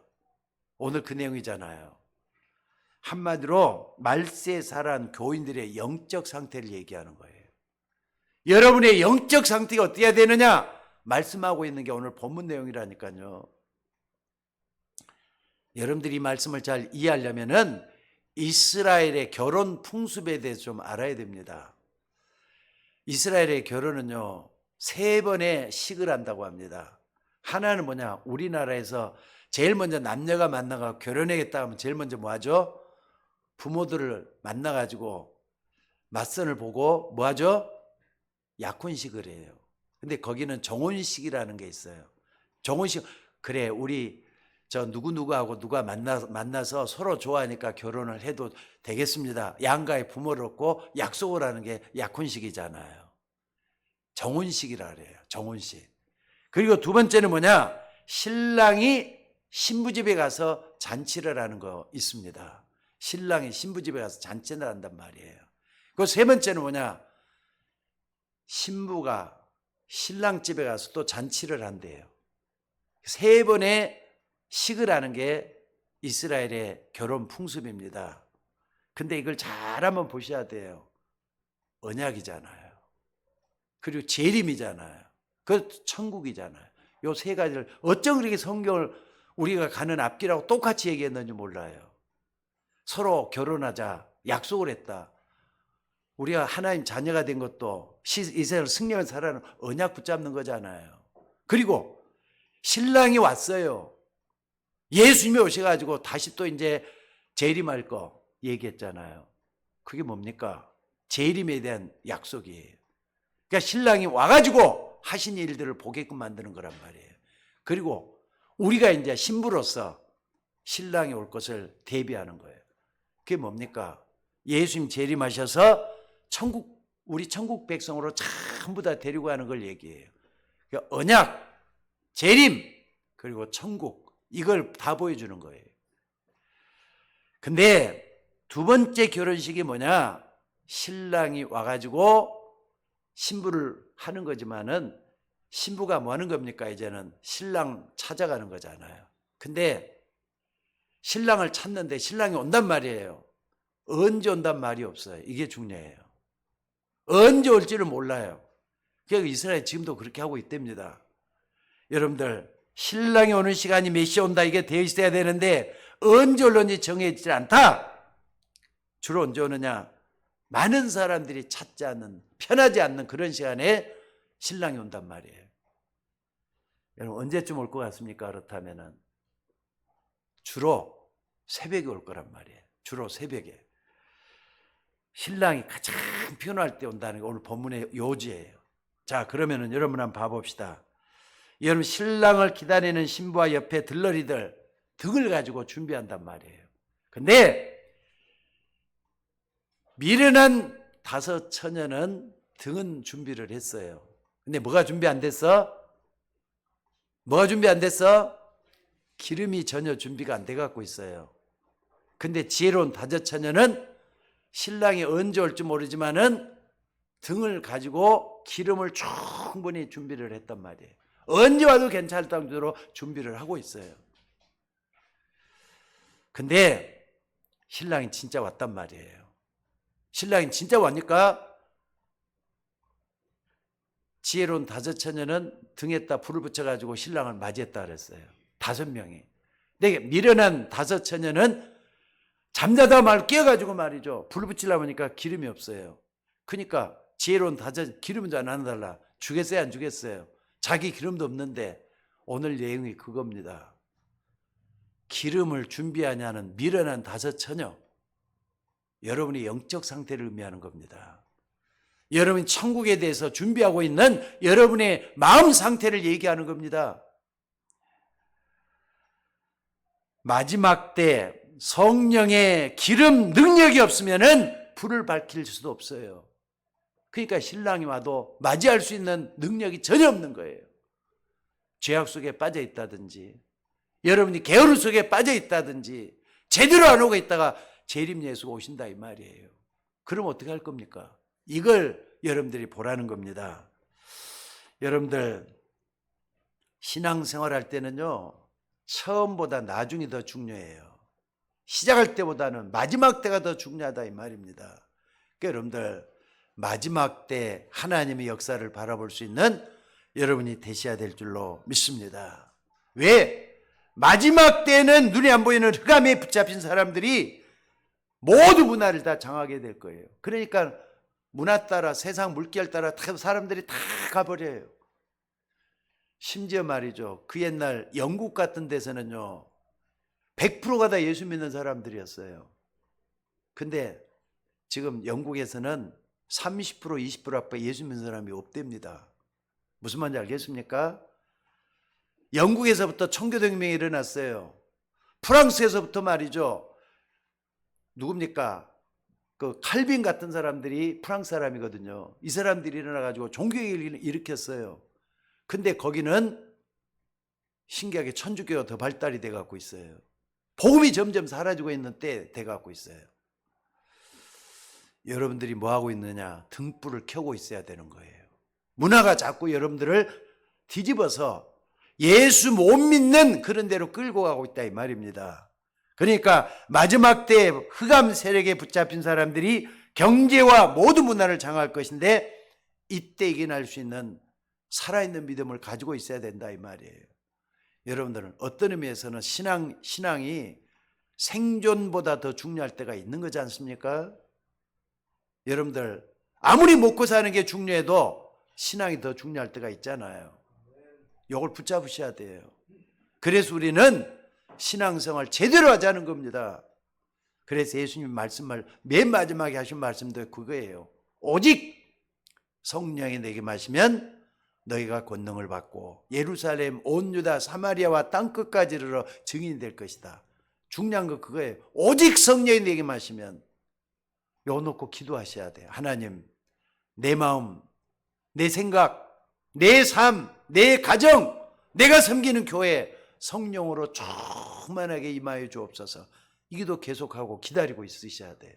오늘 그 내용이잖아요. 한마디로 말세살한 교인들의 영적 상태를 얘기하는 거예요. 여러분의 영적 상태가 어떻게 해야 되느냐? 말씀하고 있는 게 오늘 본문 내용이라니까요. 여러분들이 이 말씀을 잘 이해하려면은 이스라엘의 결혼 풍습에 대해서 좀 알아야 됩니다. 이스라엘의 결혼은요, 3번의 식을 한다고 합니다. 하나는 뭐냐? 우리나라에서 제일 먼저 남녀가 만나가 결혼하겠다 하면 제일 먼저 뭐 하죠? 부모들을 만나가지고 맞선을 보고 뭐 하죠? 약혼식을 해요. 근데 거기는 정혼식이라는 게 있어요. 정혼식, 그래 우리 저 누구누구하고 누가 만나서 서로 좋아하니까 결혼을 해도 되겠습니다. 양가의 부모를 얻고 약속을 하는 게 약혼식이잖아요. 정혼식이라 그래요. 정혼식. 그리고 두 번째는 뭐냐? 신랑이 신부집에 가서 잔치를 하는 거 있습니다. 신랑이 신부집에 가서 잔치를 한단 말이에요. 그 세 번째는 뭐냐? 신부가 신랑 집에 가서 또 잔치를 한대요. 3번의 식을 하는 게 이스라엘의 결혼 풍습입니다. 근데 이걸 잘 한번 보셔야 돼요. 언약이잖아요. 그리고 재림이잖아요. 그 천국이잖아요. 요 3가지를 어쩜 그렇게 성경을 우리가 가는 앞길하고 똑같이 얘기했는지 몰라요. 서로 결혼하자 약속을 했다. 우리가 하나님 자녀가 된 것도 이스라엘 승리한 살아는 언약 붙잡는 거잖아요. 그리고 신랑이 왔어요. 예수님이 오셔가지고 다시 또 이제 재림할 거 얘기했잖아요. 그게 뭡니까? 재림에 대한 약속이에요. 그러니까 신랑이 와가지고 하신 일들을 보게끔 만드는 거란 말이에요. 그리고 우리가 이제 신부로서 신랑이 올 것을 대비하는 거예요. 그게 뭡니까? 예수님 재림하셔서 우리 천국 백성으로 전부 다 데리고 가는 걸 얘기해요. 그러니까 언약, 재림, 그리고 천국, 이걸 다 보여주는 거예요. 근데 두 번째 결혼식이 뭐냐? 신랑이 와가지고 신부를 하는 거지만은 신부가 뭐 하는 겁니까? 이제는 신랑 찾아가는 거잖아요. 근데 신랑을 찾는데 신랑이 온단 말이에요. 언제 온단 말이 없어요. 이게 중요해요. 언제 올지를 몰라요. 그래서 이스라엘 지금도 그렇게 하고 있답니다. 여러분들 신랑이 오는 시간이 몇 시에 온다 이게 되어 있어야 되는데 언제 올는지 정해지지 않다. 주로 언제 오느냐? 많은 사람들이 찾지 않는, 편하지 않는 그런 시간에 신랑이 온단 말이에요. 여러분 언제쯤 올 것 같습니까? 그렇다면은 주로 새벽에 올 거란 말이에요. 주로 새벽에. 신랑이 가장 피곤할 때 온다는 게 오늘 본문의 요지예요. 자, 그러면은 여러분 한번 봐봅시다. 여러분 신랑을 기다리는 신부와 옆에 들러리들 등을 가지고 준비한단 말이에요. 근데 미련한 다섯 처녀는 등은 준비를 했어요. 근데 뭐가 준비 안 됐어? 뭐가 준비 안 됐어? 기름이 전혀 준비가 안 돼 갖고 있어요. 근데 지혜로운 다섯 처녀는 신랑이 언제 올지 모르지만은 등을 가지고 기름을 충분히 준비를 했단 말이에요. 언제 와도 괜찮을 정도로 준비를 하고 있어요. 근데 신랑이 진짜 왔단 말이에요. 신랑이 진짜 왔니까 지혜로운 다섯 처녀는 등에다 불을 붙여가지고 신랑을 맞이했다 그랬어요. 5명이. 근데 미련한 다섯 처녀는 잠자다 말 깨어가지고 말이죠. 불 붙이려고 하니까 기름이 없어요. 그러니까 지혜로운 다섯 기름은 잘 안 달라. 주겠어요 안 주겠어요? 자기 기름도 없는데 오늘 내용이 그겁니다. 기름을 준비하냐는 미련한 다섯 처녀. 여러분의 영적 상태를 의미하는 겁니다. 여러분이 천국에 대해서 준비하고 있는 여러분의 마음 상태를 얘기하는 겁니다. 마지막 때 성령의 기름 능력이 없으면은 불을 밝힐 수도 없어요. 그러니까 신랑이 와도 맞이할 수 있는 능력이 전혀 없는 거예요. 죄악 속에 빠져 있다든지 여러분이 게으름 속에 빠져 있다든지 제대로 안 오고 있다가 재림 예수가 오신다 이 말이에요. 그럼 어떻게 할 겁니까? 이걸 여러분들이 보라는 겁니다. 여러분들 신앙생활 할 때는요, 처음보다 나중이 더 중요해요. 시작할 때보다는 마지막 때가 더 중요하다 이 말입니다. 그러니까 여러분들 마지막 때 하나님의 역사를 바라볼 수 있는 여러분이 되셔야 될 줄로 믿습니다. 왜? 마지막 때는 눈에 안 보이는 흑암에 붙잡힌 사람들이 모두 문화를 다 장하게 될 거예요. 그러니까 문화 따라 세상 물결 따라 사람들이 다 가버려요. 심지어 말이죠. 그 옛날 영국 같은 데서는요 100%가 다 예수 믿는 사람들이었어요. 근데 지금 영국에서는 30% 20% 앞에 예수 믿는 사람이 없답니다. 무슨 말인지 알겠습니까? 영국에서부터 청교동맹이 일어났어요. 프랑스에서부터 말이죠. 누굽니까? 그 칼빈 같은 사람들이 프랑스 사람이거든요. 이 사람들이 일어나가지고 종교개혁을 일으켰어요. 근데 거기는 신기하게 천주교가 더 발달이 돼 갖고 있어요. 복음이 점점 사라지고 있는 때 돼 갖고 있어요. 여러분들이 뭐 하고 있느냐? 등불을 켜고 있어야 되는 거예요. 문화가 자꾸 여러분들을 뒤집어서 예수 못 믿는 그런 데로 끌고 가고 있다 이 말입니다. 그러니까 마지막 때 흑암 세력에 붙잡힌 사람들이 경제와 모든 문화를 장악할 것인데 이때 이겨낼 수 있는 살아있는 믿음을 가지고 있어야 된다 이 말이에요. 여러분들은 어떤 의미에서는 신앙이 생존보다 더 중요할 때가 있는 거지 않습니까? 여러분들 아무리 먹고 사는 게 중요해도 신앙이 더 중요할 때가 있잖아요. 이걸 붙잡으셔야 돼요. 그래서 우리는 신앙생활 제대로 하자는 겁니다. 그래서 예수님 말씀을 맨 마지막에 하신 말씀도 그거예요. 오직 성령이 내게 마시면 너희가 권능을 받고 예루살렘 온 유다 사마리아와 땅끝까지 이르러 증인이 될 것이다. 중요한 거 그거예요. 오직 성령이 내게 마시면 요 놓고 기도하셔야 돼요. 하나님 내 마음, 내 생각, 내 삶, 내 가정, 내가 섬기는 교회 성령으로 충만하게 임하여 주옵소서. 이 기도 계속하고 기다리고 있으셔야 돼요.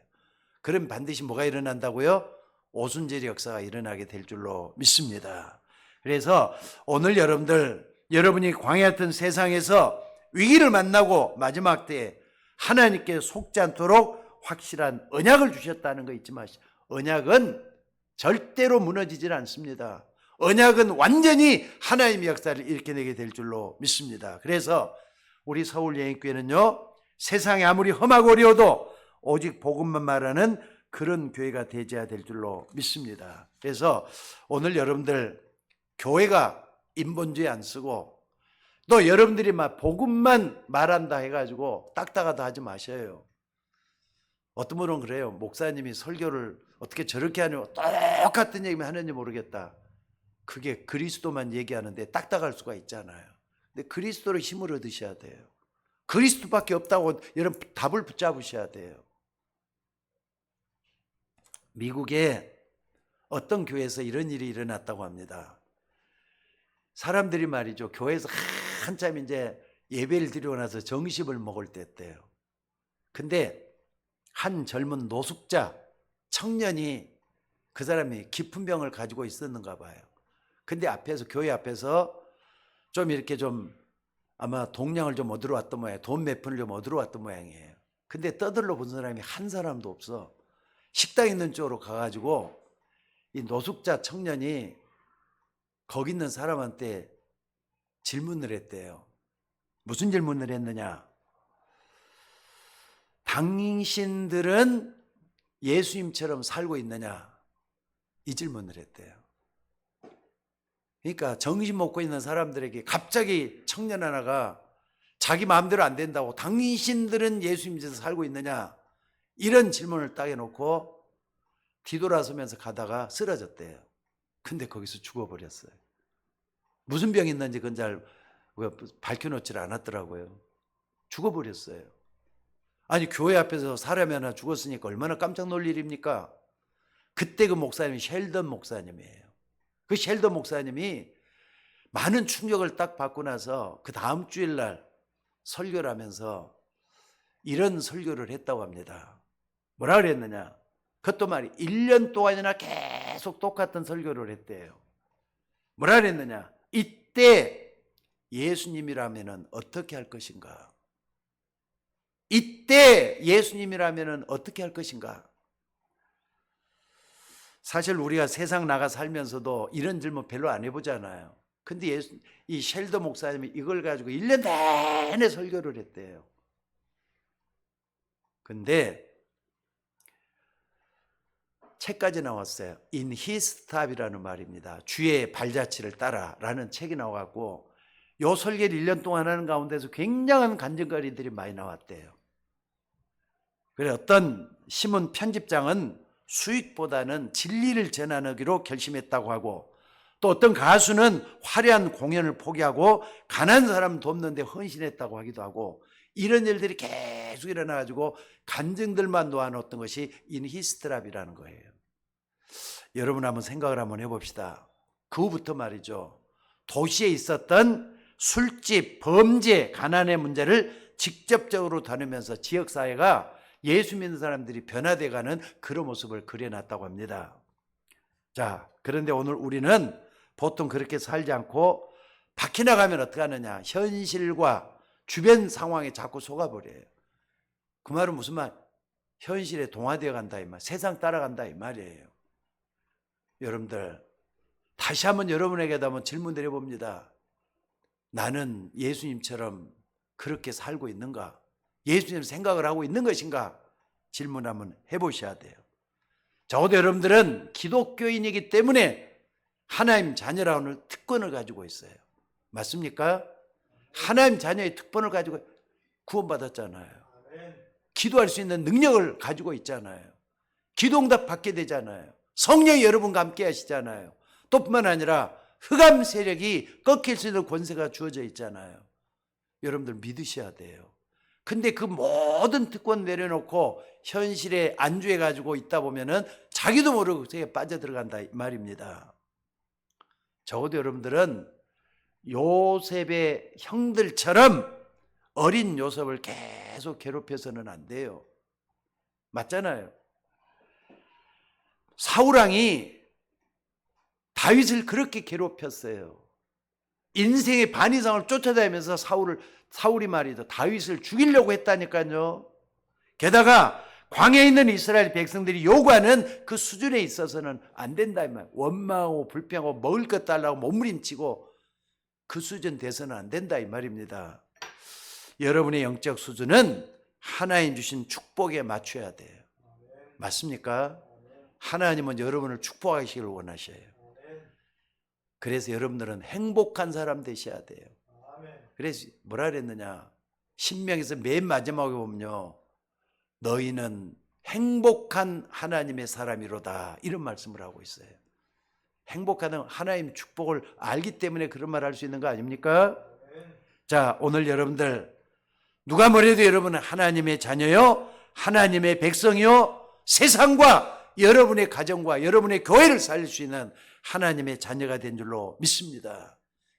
그럼 반드시 뭐가 일어난다고요? 오순절의 역사가 일어나게 될 줄로 믿습니다. 그래서 오늘 여러분이 광야같은 세상에서 위기를 만나고 마지막 때에 하나님께 속지 않도록 확실한 언약을 주셨다는 거 잊지 마시고, 언약은 절대로 무너지질 않습니다. 언약은 완전히 하나님의 역사를 일으켜내게 될 줄로 믿습니다. 그래서 우리 서울예인교회는요 세상이 아무리 험하고 어려워도 오직 복음만 말하는 그런 교회가 되어야 될 줄로 믿습니다. 그래서 오늘 여러분들 교회가 인본주의 안 쓰고 또 여러분들이 막 복음만 말한다 해가지고 딱딱하다 하지 마셔요. 어떤 분은 그래요. 목사님이 설교를 어떻게 저렇게 하냐고 똑같은 얘기만 하는지 모르겠다. 그게 그리스도만 얘기하는데 딱딱할 수가 있잖아요. 근데 그리스도를 힘을 얻으셔야 돼요. 그리스도밖에 없다고 여러분 답을 붙잡으셔야 돼요. 미국에 어떤 교회에서 이런 일이 일어났다고 합니다. 사람들이 말이죠, 교회에서 한참 이제 예배를 드리고 나서 정식을 먹을 때였대요. 근데 한 젊은 노숙자 청년이, 그 사람이 깊은 병을 가지고 있었는가 봐요. 근데 앞에서, 교회 앞에서 좀 이렇게 좀 아마 동량을 좀 얻으러 왔던 모양이에요. 돈 몇 푼을 좀 얻으러 왔던 모양이에요. 근데 떠들러 본 사람이 한 사람도 없어. 식당 있는 쪽으로 가가지고 이 노숙자 청년이 거기 있는 사람한테 질문을 했대요. 무슨 질문을 했느냐? 당신들은 예수님처럼 살고 있느냐? 이 질문을 했대요. 그러니까 정신 먹고 있는 사람들에게 갑자기 청년 하나가 자기 마음대로 안 된다고, 당신들은 예수님처럼 살고 있느냐? 이런 질문을 딱 해놓고 뒤돌아서면서 가다가 쓰러졌대요. 근데 거기서 죽어버렸어요. 무슨 병이 있는지 그건 잘 밝혀놓질 않았더라고요. 죽어버렸어요. 아니, 교회 앞에서 사람이 하나 죽었으니까 얼마나 깜짝 놀랄 일입니까? 그때 그 목사님이 셸던 목사님이에요. 그 셸던 목사님이 많은 충격을 딱 받고 나서 그 다음 주일날 설교를 하면서 이런 설교를 했다고 합니다. 뭐라 그랬느냐? 그것도 말이 1년 동안이나 계속 똑같은 설교를 했대요. 뭐라 그랬느냐? 이때 예수님이라면 어떻게 할 것인가? 이때 예수님이라면 어떻게 할 것인가? 사실 우리가 세상 나가 살면서도 이런 질문 별로 안 해보잖아요. 근데 이 셸더 목사님이 이걸 가지고 1년 내내 설교를 했대요. 근데 책까지 나왔어요. In His Step이라는 말입니다. 주의 발자취를 따라라는 책이 나와갖고 요 설계를 1년 동안 하는 가운데서 굉장한 간증거리들이 많이 나왔대요. 그래, 어떤 신문 편집장은 수익보다는 진리를 전하기로 결심했다고 하고, 또 어떤 가수는 화려한 공연을 포기하고 가난한 사람 돕는 데 헌신했다고 하기도 하고, 이런 일들이 계속 일어나가지고 간증들만 놓아놓았던 것이 인히스트랍이라는 거예요. 여러분 한번 생각을 한번 해봅시다. 그 후부터 말이죠, 도시에 있었던 술집, 범죄, 가난의 문제를 직접적으로 다루면서 지역사회가 예수 믿는 사람들이 변화돼가는 그런 모습을 그려놨다고 합니다. 자, 그런데 오늘 우리는 보통 그렇게 살지 않고 밖에 나가면 어떻게 하느냐? 현실과 주변 상황에 자꾸 속아버려요. 그 말은 무슨 말? 현실에 동화되어 간다 이 말, 세상 따라간다 이 말이에요. 여러분들 다시 한번 여러분에게도 한번 질문 드려봅니다. 나는 예수님처럼 그렇게 살고 있는가? 예수님 생각을 하고 있는 것인가? 질문 한번 해보셔야 돼요. 적어도 여러분들은 기독교인이기 때문에 하나님 자녀라는 특권을 가지고 있어요. 맞습니까? 하나님 자녀의 특권을 가지고 구원받았잖아요. 기도할 수 있는 능력을 가지고 있잖아요. 기도응답 받게 되잖아요. 성령이 여러분과 함께 하시잖아요. 또 뿐만 아니라 흑암 세력이 꺾일 수 있는 권세가 주어져 있잖아요. 여러분들 믿으셔야 돼요. 근데 그 모든 특권 내려놓고 현실에 안주해 가지고 있다 보면은 자기도 모르고 그에 빠져들어간다 이 말입니다. 적어도 여러분들은 요셉의 형들처럼 어린 요셉을 계속 괴롭혀서는 안 돼요. 맞잖아요. 사울왕이 다윗을 그렇게 괴롭혔어요. 인생의 반 이상을 쫓아다니면서 사울이 말이죠, 다윗을 죽이려고 했다니까요. 게다가 광야에 있는 이스라엘 백성들이 요구하는 그 수준에 있어서는 안 된다 이 말. 원망하고 불평하고 먹을 것 달라고 몸부림치고 그 수준 돼서는 안 된다 이 말입니다. 여러분의 영적 수준은 하나님 주신 축복에 맞춰야 돼요. 맞습니까? 하나님은 여러분을 축복하시기를 원하셔요. 그래서 여러분들은 행복한 사람 되셔야 돼요. 그래서 뭐라 그랬느냐? 신명에서 맨 마지막에 보면요, 너희는 행복한 하나님의 사람이로다, 이런 말씀을 하고 있어요. 행복한 하나님 축복을 알기 때문에 그런 말 할 수 있는 거 아닙니까? 자, 오늘 여러분들 누가 뭐래도 여러분은 하나님의 자녀요, 하나님의 백성이요, 세상과 여러분의 가정과 여러분의 교회를 살릴 수 있는 하나님의 자녀가 된 줄로 믿습니다.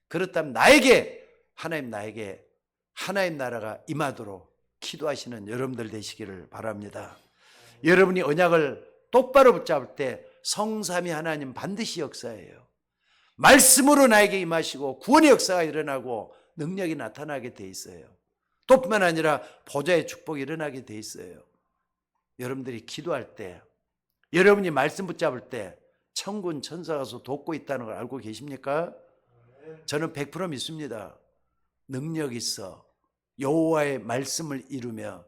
그렇다면 나에게 하나님 나라가 임하도록 기도하시는 여러분들 되시기를 바랍니다. 여러분이 언약을 똑바로 붙잡을 때 성삼위 하나님 반드시 역사해요. 말씀으로 나에게 임하시고 구원의 역사가 일어나고 능력이 나타나게 돼 있어요. 또 뿐만 아니라 보좌의 축복이 일어나게 돼 있어요. 여러분들이 기도할 때, 여러분이 말씀 붙잡을 때 천군 천사가 돕고 있다는 걸 알고 계십니까? 저는 100% 믿습니다. 능력 있어 여호와의 말씀을 이루며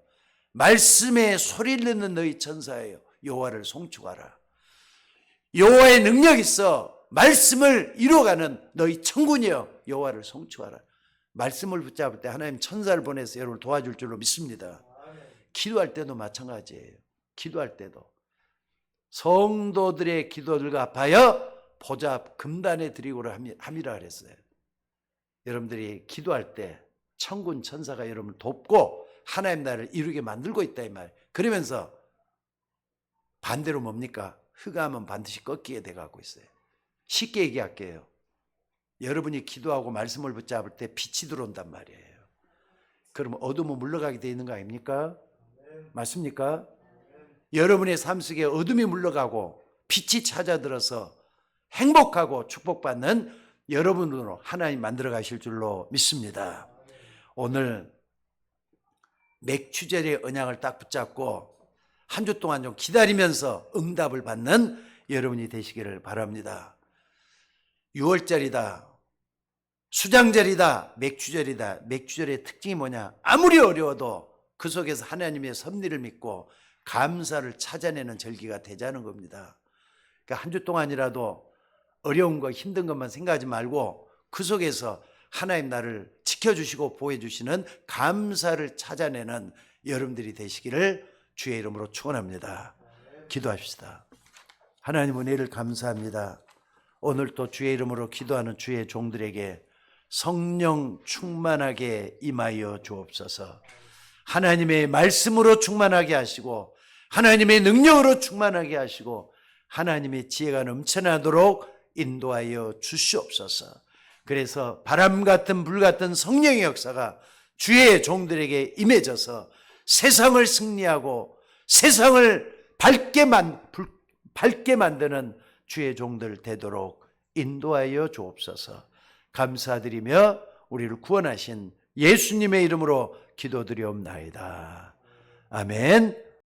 말씀에 소리를 듣는 너희 천사예요. 여호와를 송축하라. 여호와의 능력 있어 말씀을 이루어가는 너희 천군이여 여호와를 송축하라. 말씀을 붙잡을 때 하나님 천사를 보내서 여러분을 도와줄 줄로 믿습니다. 기도할 때도 마찬가지예요. 기도할 때도 성도들의 기도들과 합하여 보좌 금단에 드리고를 함이라 그랬어요. 여러분들이 기도할 때 천군 천사가 여러분을 돕고 하나님 나라를 이루게 만들고 있다 이 말. 그러면서 반대로 뭡니까? 흑암은 반드시 꺾이게 돼가고 있어요. 쉽게 얘기할게요. 여러분이 기도하고 말씀을 붙잡을 때 빛이 들어온단 말이에요. 그러면 어둠은 물러가게 돼 있는 거 아닙니까? 맞습니까? 여러분의 삶 속에 어둠이 물러가고 빛이 찾아들어서 행복하고 축복받는 여러분으로 하나님 만들어 가실 줄로 믿습니다. 오늘 맥추절의 언약을 딱 붙잡고 한 주 동안 좀 기다리면서 응답을 받는 여러분이 되시기를 바랍니다. 6월절이다, 수장절이다, 맥추절이다. 맥추절의 특징이 뭐냐? 아무리 어려워도 그 속에서 하나님의 섭리를 믿고 감사를 찾아내는 절기가 되자는 겁니다. 그러니까 한 주 동안이라도 어려운 거 힘든 것만 생각하지 말고 그 속에서 하나님 나를 지켜주시고 보호해주시는 감사를 찾아내는 여러분들이 되시기를 주의 이름으로 축원합니다. 기도합시다. 하나님 은혜를 감사합니다. 오늘 또 주의 이름으로 기도하는 주의 종들에게 성령 충만하게 임하여 주옵소서. 하나님의 말씀으로 충만하게 하시고 하나님의 능력으로 충만하게 하시고 하나님의 지혜가 넘쳐나도록 인도하여 주시옵소서. 그래서 바람 같은 불 같은 성령의 역사가 주의 종들에게 임해져서 세상을 승리하고 세상을 밝게 만드는 주의 종들 되도록 인도하여 주옵소서. 감사드리며 우리를 구원하신 예수님의 이름으로 기도드리옵나이다. 아멘.